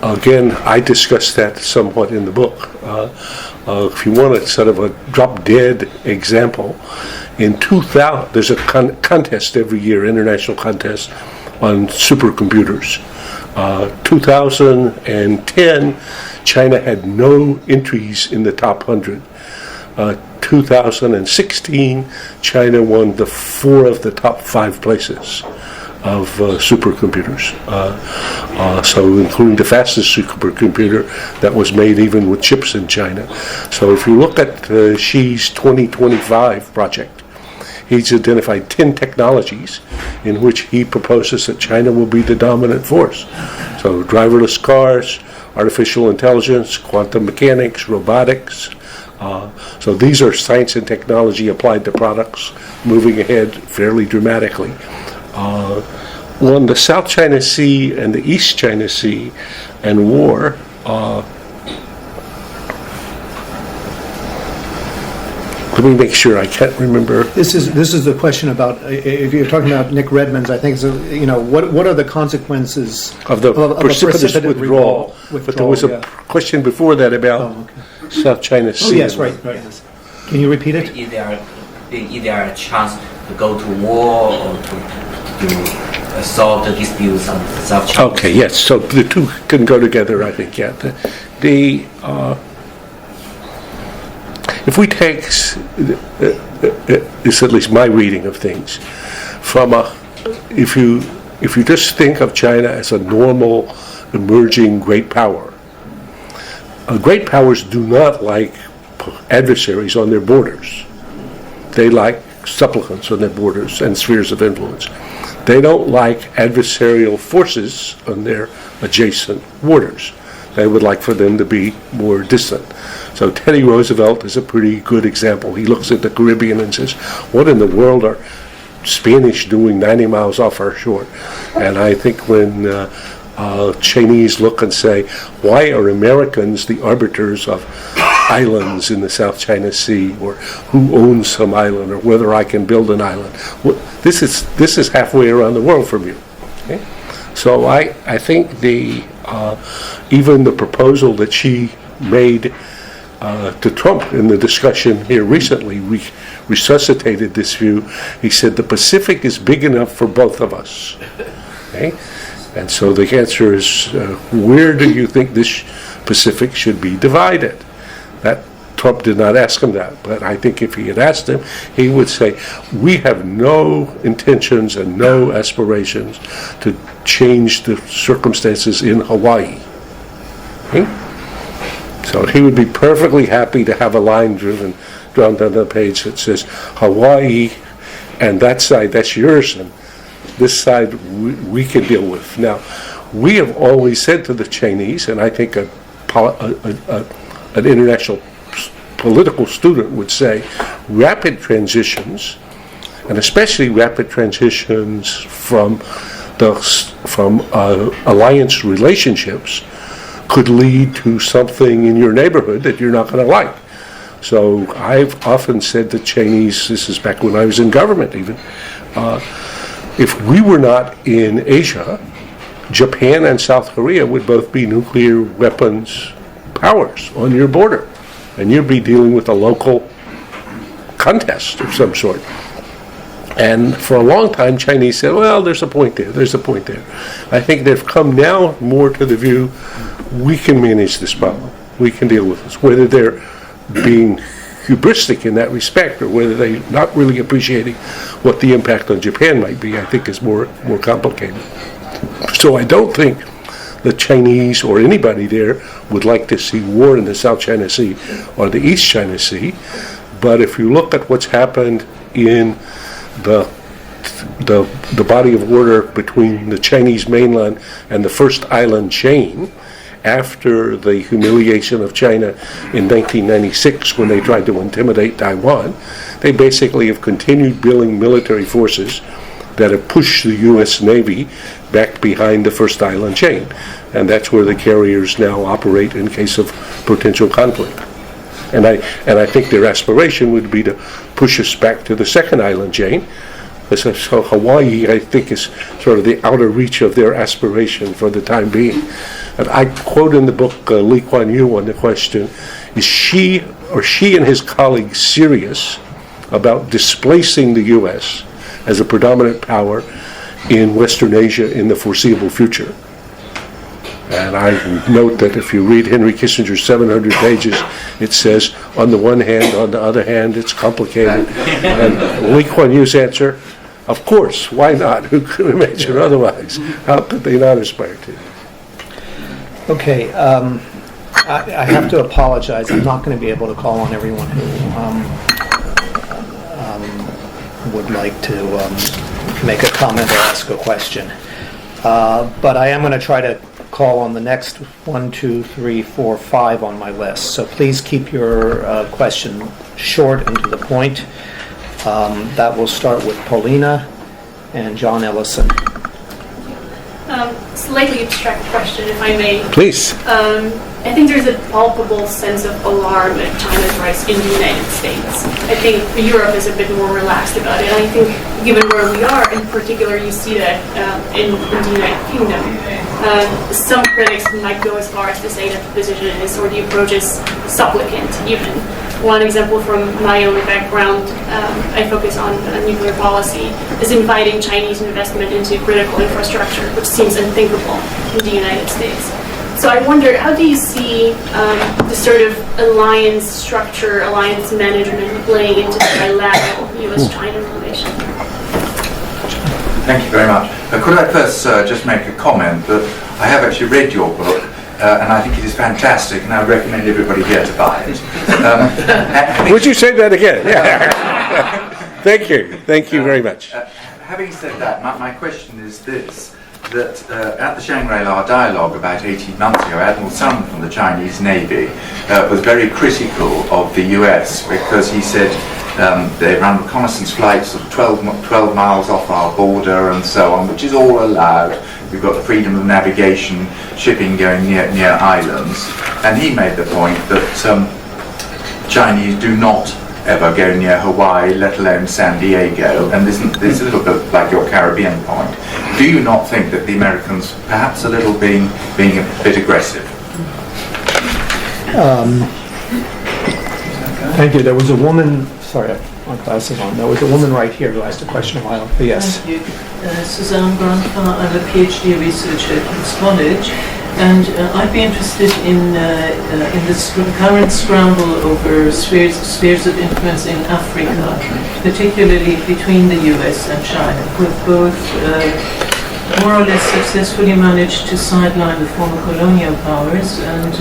again, I discussed that somewhat in the book. If you want a sort of a drop-dead example, in 2000, there's a contest every year, international contest on supercomputers. 2010, China had no entries in the top 100. 2016, China won 4 of the top 5 places of supercomputers. So including the fastest supercomputer that was made even with chips in China. So if you look at Xi's 2025 project, he's identified 10 technologies in which he proposes that China will be the dominant force. So driverless cars, artificial intelligence, quantum mechanics, robotics. So these are science and technology applied to products, moving ahead fairly dramatically. On the South China Sea and the East China Sea and war, let me make sure, I can't remember. This is the question about, if you're talking about Nick Redmond's, I think, what are the consequences of the precipitous withdrawal. But there was a question before that about South China Sea. Oh, yes, right. Can you repeat it? Is there a chance to go to war or to solve the disputes on South China? Okay, yes. So the two can go together, I think. Yeah. If we take, it's at least my reading of things, if you just think of China as a normal emerging great power, great powers do not like adversaries on their borders. They like supplicants on their borders and spheres of influence. They don't like adversarial forces on their adjacent borders. They would like for them to be more distant. So Teddy Roosevelt is a pretty good example. He looks at the Caribbean and says, what in the world are Spanish doing 90 miles off our shore? And I think when Chinese look and say, why are Americans the arbiters of islands in the South China Sea, or who owns some island, or whether I can build an island? This is halfway around the world from you. Okay? So I think even the proposal that she made to Trump in the discussion here recently resuscitated this view. He said the Pacific is big enough for both of us. Okay? And so the answer is, where do you think this Pacific should be divided? That Trump did not ask him that, but I think if he had asked him, he would say, we have no intentions and no aspirations to change the circumstances in Hawaii. Okay? So he would be perfectly happy to have a line drawn down the page that says Hawaii, and that side, that's yours, and this side we can deal with. Now, we have always said to the Chinese, and I think an international political student would say, rapid transitions, and especially rapid transitions from alliance relationships, could lead to something in your neighborhood that you're not going to like. So I've often said to Chinese, this is back when I was in government even, if we were not in Asia, Japan and South Korea would both be nuclear weapons powers on your border, and you'd be dealing with a local contest of some sort. And for a long time, Chinese said, well, there's a point there, there's a point there. I think they've come now more to the view, we can manage this problem, we can deal with this, whether they're being hubristic in that respect or whether they're not really appreciating what the impact on Japan might be, I think is more complicated. So I don't think the Chinese or anybody there would like to see war in the South China Sea or the East China Sea. But if you look at what's happened in the body of water between the Chinese mainland and the first island chain, after the humiliation of China in 1996 when they tried to intimidate Taiwan, they basically have continued building military forces that have pushed the U.S. Navy back behind the first island chain. And that's where the carriers now operate in case of potential conflict. And I think their aspiration would be to push us back to the second island chain. So Hawaii, I think, is sort of the outer reach of their aspiration for the time being. And I quote in the book Lee Kuan Yew on the question, is she and his colleagues serious about displacing the U.S. as a predominant power in Western Asia in the foreseeable future? And I note that if you read Henry Kissinger's 700 pages, it says, on the one hand, on the other hand, it's complicated. And Lee Kuan Yew's answer, of course, why not? Who could imagine otherwise? How could they not aspire to? Okay, I have to apologize. I'm not going to be able to call on everyone who would like to make a comment or ask a question. But I am going to try to call on the next 1, 2, 3, 4, 5 on my list. So please keep your question short and to the point. That will start with Paulina and John Ellison. Slightly abstract question, if I may. Please. I think there's a palpable sense of alarm at China's rise in the United States. I think Europe is a bit more relaxed about it. I think given where we are, in particular, you see that in the United Kingdom. Some critics might go as far as to say that the position is, or the approach is supplicant, even. One example from my own background, I focus on nuclear policy, is inviting Chinese investment into critical infrastructure, which seems unthinkable in the United States. So I wonder, how do you see the sort of alliance structure, alliance management playing into the bilateral U.S.-China relation? Thank you very much. Could I first just make a comment that I have actually read your book, and I think it is fantastic, and I recommend everybody here to buy it. Would you say that again? Yeah. Thank you very much. Having said that, my question is this, that at the Shangri-La dialogue about 18 months ago, Admiral Sun from the Chinese Navy was very critical of the US because he said they run reconnaissance flights of 12 miles off our border and so on, which is all allowed. We've got the freedom of navigation, shipping going near islands. And he made the point that Chinese do not ever go near Hawaii, let alone San Diego. And this is a little bit like your Caribbean point. Do you not think that the Americans perhaps a little being a bit aggressive? Thank you. There was a woman, sorry, my glasses on. There was a woman right here who asked a question a while. Yes. Thank you. Suzanne Grandpa, I'm a PhD researcher at King's College, and I'd be interested in this current scramble over spheres of influence in Africa, particularly between the US and China, with both more or less successfully managed to sideline the former colonial powers, and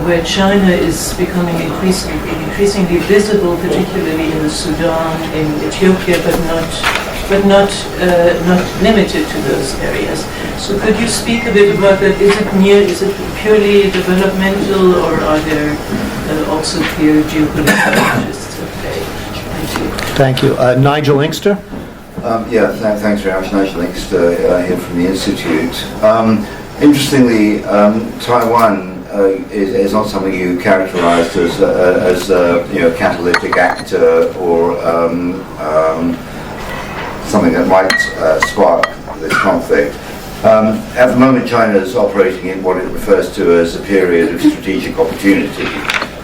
where China is becoming increasingly visible, particularly in the Sudan, in Ethiopia, but not limited to those areas. So could you speak a bit about that? Is it purely developmental, or are there also clear geopolitical interests at play? Thank you. Thank you. Nigel Inkster? Thanks very much. Nigel Inkster here from the Institute. Interestingly, Taiwan is not something you characterised as a catalytic actor or something that might spark this conflict. At the moment, China is operating in what it refers to as a period of strategic opportunity.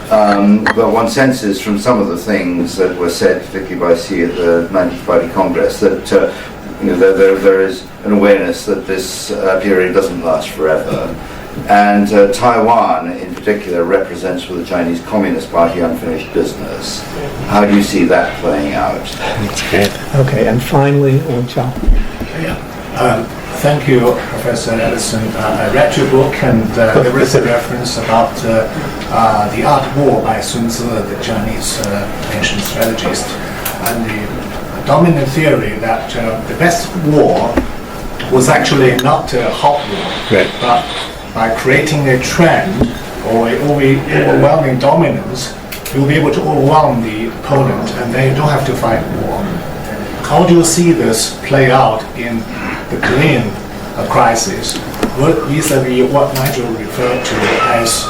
But one senses from some of the things that were said, particularly by Xi at the 90th Party Congress, that there is an awareness that this period doesn't last forever. And Taiwan, in particular, represents for the Chinese Communist Party unfinished business. How do you see that playing out? Okay, and finally, Wen Chao. Thank you, Professor Allison. I read your book, and there is a reference about the art war by Sun Tzu, the Chinese ancient strategist, and the dominant theory that the best war was actually not a hot war, but by creating a trend or an overwhelming dominance, you'll be able to overwhelm the opponent, and then you don't have to fight war. How do you see this play out in the Korean crisis, vis-a-vis what Nigel referred to as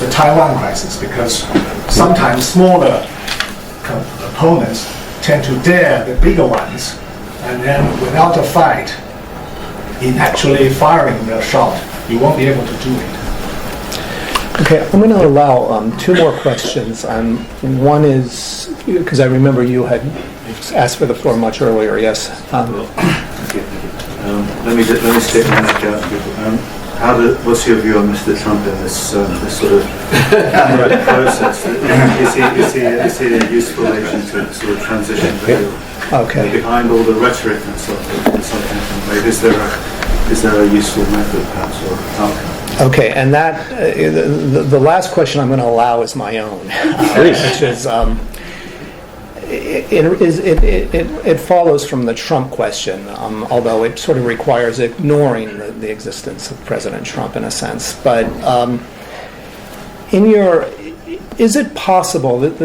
the Taiwan crisis? Because sometimes smaller opponents tend to dare the bigger ones, and then without a fight, in actually firing the shot, you won't be able to do it. Okay, I'm going to allow two more questions. One is, because I remember you had asked for the floor much earlier, yes? Thank you. Let me state my what's your view on Mr. Trump in this sort of process? Is he a useful agent to sort of transition behind all the rhetoric and so forth? Is there a useful method, perhaps, or outcome? Okay, and that the last question I'm going to allow is my own, which is it follows from the Trump question, although it sort of requires ignoring the existence of President Trump in a sense. But is it possible that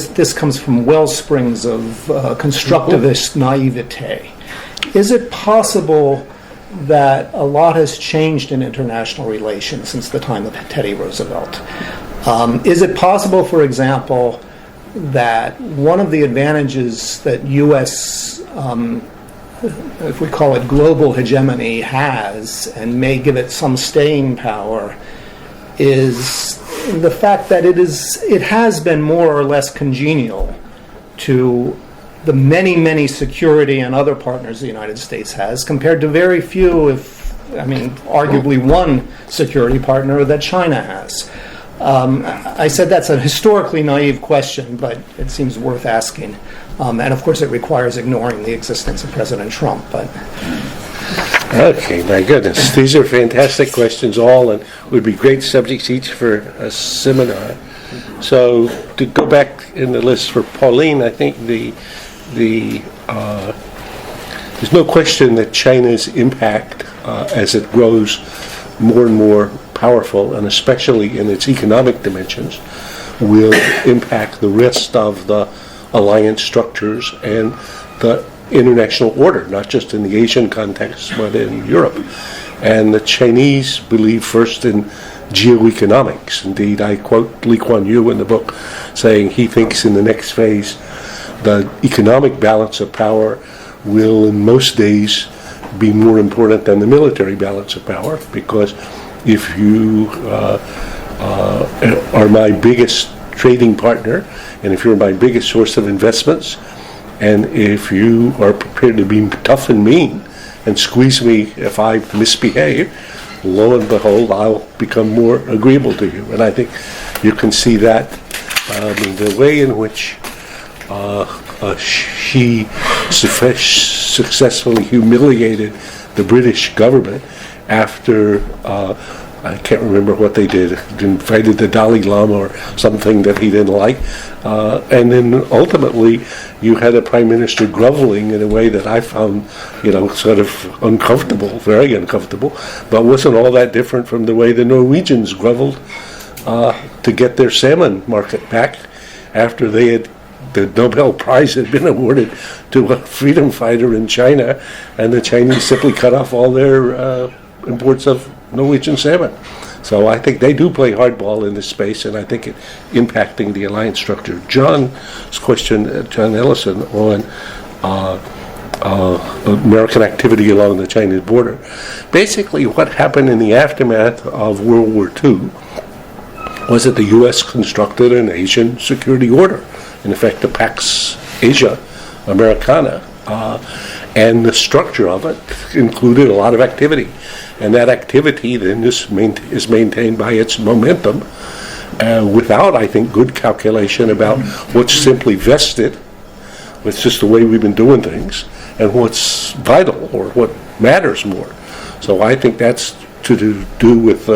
this comes from wellsprings of constructivist naivete? Is it possible that a lot has changed in international relations since the time of Teddy Roosevelt? Is it possible, for example, that one of the advantages that U.S., if we call it global hegemony, has, and may give it some staying power, is the fact that it has been more or less congenial to the many security and other partners the United States has, compared to very few, arguably one security partner that China has. I said that's a historically naive question, but it seems worth asking. And of course it requires ignoring the existence of President Trump. But okay, my goodness. These are fantastic questions all, and would be great subjects each for a seminar. So to go back in the list for Pauline, I think there's no question that China's impact as it grows more and more powerful, and especially in its economic dimensions, will impact the rest of the alliance structures and the international order, not just in the Asian context, but in Europe. And the Chinese believe first in geoeconomics. Indeed, I quote Lee Kuan Yew in the book saying he thinks in the next phase the economic balance of power will in most days be more important than the military balance of power, because if you are my biggest trading partner, and if you're my biggest source of investments, and if you are prepared to be tough and mean and squeeze me if I misbehave, lo and behold, I'll become more agreeable to you. And I think you can see that the way in which Xi successfully humiliated the British government after I can't remember what they did. Invited the Dalai Lama or something that he didn't like, and then ultimately you had a prime minister groveling in a way that I found, sort of uncomfortable, very uncomfortable, but wasn't all that different from the way the Norwegians groveled to get their salmon market back after the Nobel Prize had been awarded to a freedom fighter in China, and the Chinese simply cut off all their imports of Norwegian salmon. So I think they do play hardball in this space, and I think it impacting the alliance structure. John's question, John Allison, on American activity along the Chinese border. Basically, what happened in the aftermath of World War II was that the U.S. constructed an Asian security order, in effect, the Pax Asia Americana, and the structure of it included a lot of activity. And that activity then is maintained by its momentum without, I think, good calculation about what's simply vested, it's just the way we've been doing things, and what's vital or what matters more. So I think that's to do with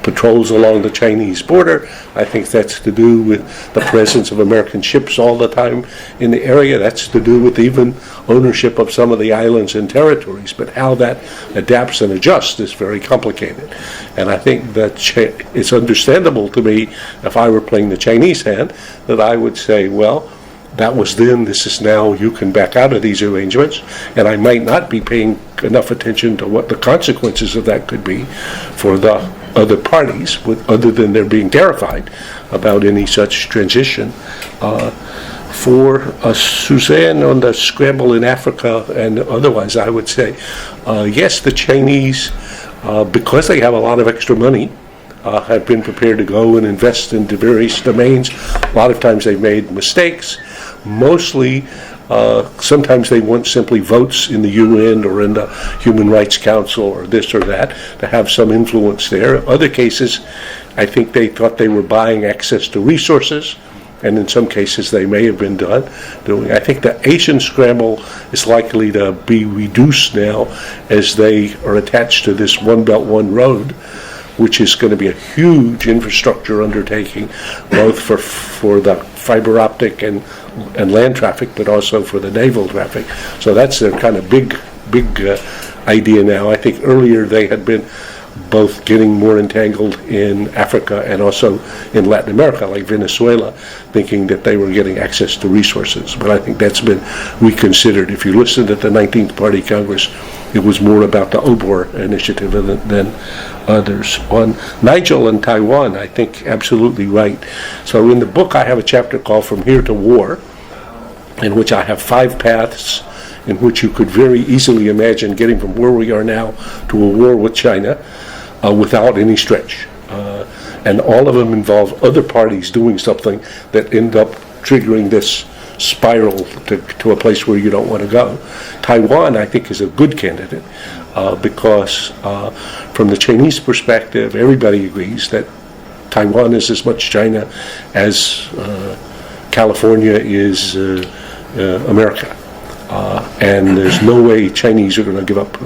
patrols along the Chinese border. I think that's to do with the presence of American ships all the time in the area. That's to do with even ownership of some of the islands and territories. But how that adapts and adjusts is very complicated. And I think that it's understandable to me, if I were playing the Chinese hand, that I would say, well, that was then, this is now, you can back out of these arrangements, and I might not be paying enough attention to what the consequences of that could be for the other parties, other than they're being terrified about any such transition. For Suzanne on the scramble in Africa and otherwise, I would say, yes, the Chinese, because they have a lot of extra money, have been prepared to go and invest into various domains. A lot of times they've made mistakes. Mostly, sometimes they want simply votes in the UN or in the Human Rights Council or this or that to have some influence there. Other cases, I think they thought they were buying access to resources, and in some cases they may have been doing. I think the Asian scramble is likely to be reduced now as they are attached to this One Belt, One Road, which is going to be a huge infrastructure undertaking, both for the fiber optic and land traffic, but also for the naval traffic. So that's their kind of big idea now. I think earlier they had been both getting more entangled in Africa and also in Latin America, like Venezuela, thinking that they were getting access to resources. But I think that's been reconsidered. If you listened at the 19th Party Congress, it was more about the OBOR initiative than others. On Nigel and Taiwan, I think absolutely right. So in the book, I have a chapter called From Here to War, in which I have 5 paths in which you could very easily imagine getting from where we are now to a war with China without any stretch. And all of them involve other parties doing something that end up triggering this spiral to a place where you don't want to go. Taiwan, I think, is a good candidate because from the Chinese perspective, everybody agrees that Taiwan is as much China as California is America. And there's no way Chinese are going to give up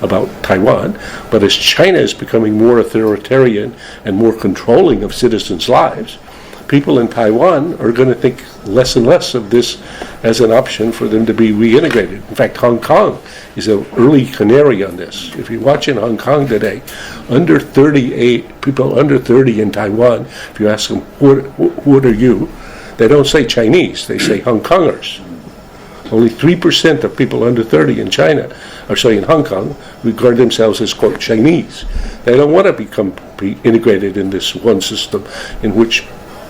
about Taiwan. But as China is becoming more authoritarian and more controlling of citizens' lives, people in Taiwan are going to think less and less of this as an option for them to be reintegrated. In fact, Hong Kong is an early canary on this. If you watch in Hong Kong today, people under 30 in Taiwan, if you ask them, what are you? They don't say Chinese, they say Hong Kongers. Only 3% of people under 30 in China, or say in Hong Kong, regard themselves as, quote, Chinese. They don't want to be integrated in this one system in which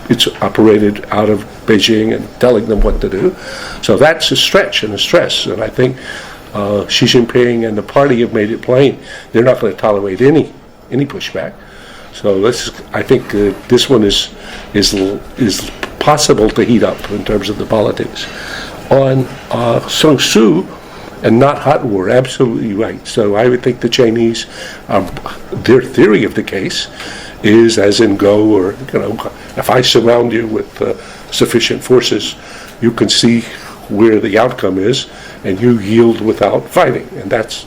it's operated out of Beijing and telling them what to do. So that's a stretch and a stress. And I think Xi Jinping and the party have made it plain they're not going to tolerate any pushback. So I think this one is possible to heat up in terms of the politics. On Sun Tzu and not hot war, absolutely right. So I would think the Chinese, their theory of the case is as in go, or if I surround you with sufficient forces, you can see where the outcome is, and you yield without fighting. And that's,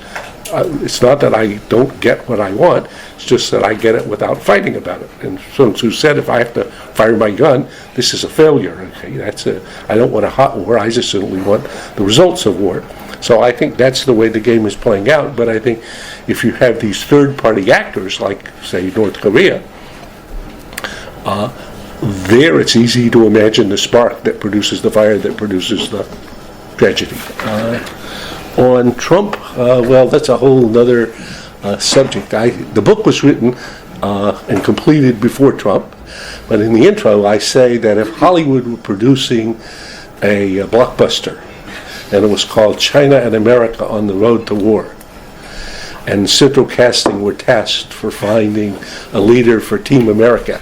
it's not that I don't get what I want, it's just that I get it without fighting about it. And Sun Tzu said, if I have to fire my gun, this is a failure. Okay, I don't want a hot war, I just simply want the results of war. So I think that's the way the game is playing out. But I think if you have these third-party actors, like, say, North Korea, there it's easy to imagine the spark that produces the fire that produces the tragedy. On Trump, well, that's a whole other subject. The book was written and completed before Trump, but in the intro I say that if Hollywood were producing a blockbuster, and it was called China and America on the Road to War, and Central Casting were tasked for finding a leader for Team America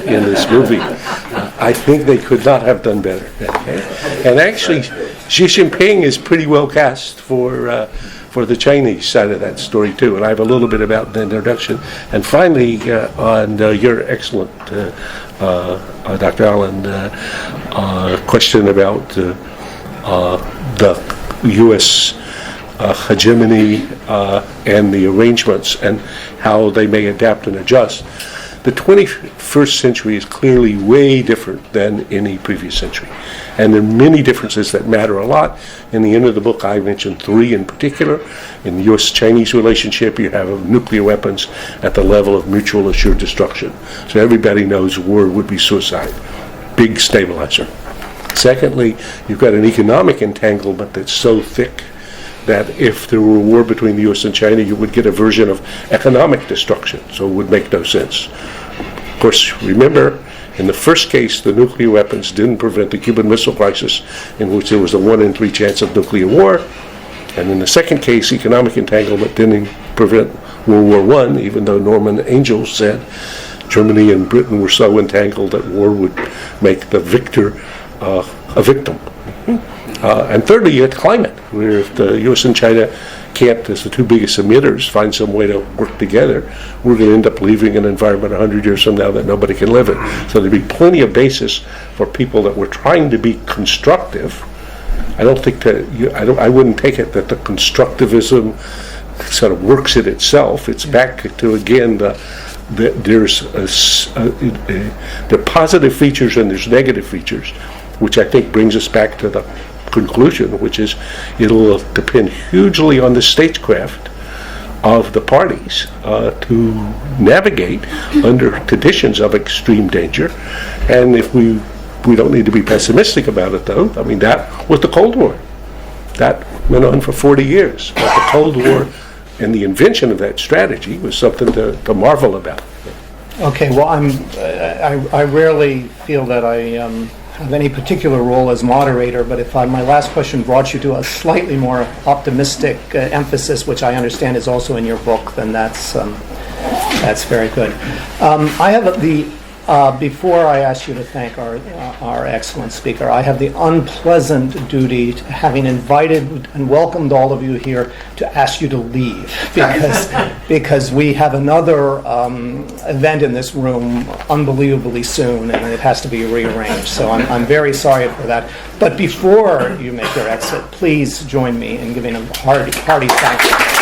in this movie, I think they could not have done better. Okay? And actually, Xi Jinping is pretty well cast for the Chinese side of that story too, and I have a little bit about the introduction. And finally, on your excellent, Dr. Allen, question about the U.S. Hegemony and the arrangements and how they may adapt and adjust. The 21st century is clearly way different than any previous century. And there are many differences that matter a lot. In the end of the book, I mentioned three in particular. In the U.S.-Chinese relationship, you have nuclear weapons at the level of mutual assured destruction. So everybody knows war would be suicide. Big stabilizer. Secondly, you've got an economic entanglement that's so thick that if there were a war between the U.S. and China, you would get a version of economic destruction, so it would make no sense. Of course, remember, in the first case, the nuclear weapons didn't prevent the Cuban Missile Crisis, in which there was a 1 in 3 chance of nuclear war. And in the second case, economic entanglement didn't prevent World War I, even though Norman Angell said Germany and Britain were so entangled that war would make the victor a victim. And thirdly, you had climate, where if the U.S. and China can't, as the two biggest emitters, find some way to work together, we're going to end up leaving an environment 100 years from now that nobody can live in. So there'd be plenty of basis for people that were trying to be constructive. I don't think that I wouldn't take it that the constructivism sort of works it itself. It's back to, again, there's there are positive features and there's negative features, which I think brings us back to the conclusion, which is it'll depend hugely on the statecraft of the parties to navigate under conditions of extreme danger. And if we don't need to be pessimistic about it, though. I mean, that was the Cold War. That went on for 40 years. But the Cold War and the invention of that strategy was something to marvel about. Okay, well, I rarely feel that I have any particular role as moderator, but if my last question brought you to a slightly more optimistic emphasis, which I understand is also in your book, then that's very good. I have before I ask you to thank our excellent speaker, I have the unpleasant duty, having invited and welcomed all of you here, to ask you to leave because we have another event in this room unbelievably soon, and it has to be rearranged. So I'm very sorry for that. But before you make your exit, please join me in giving a hearty thank you.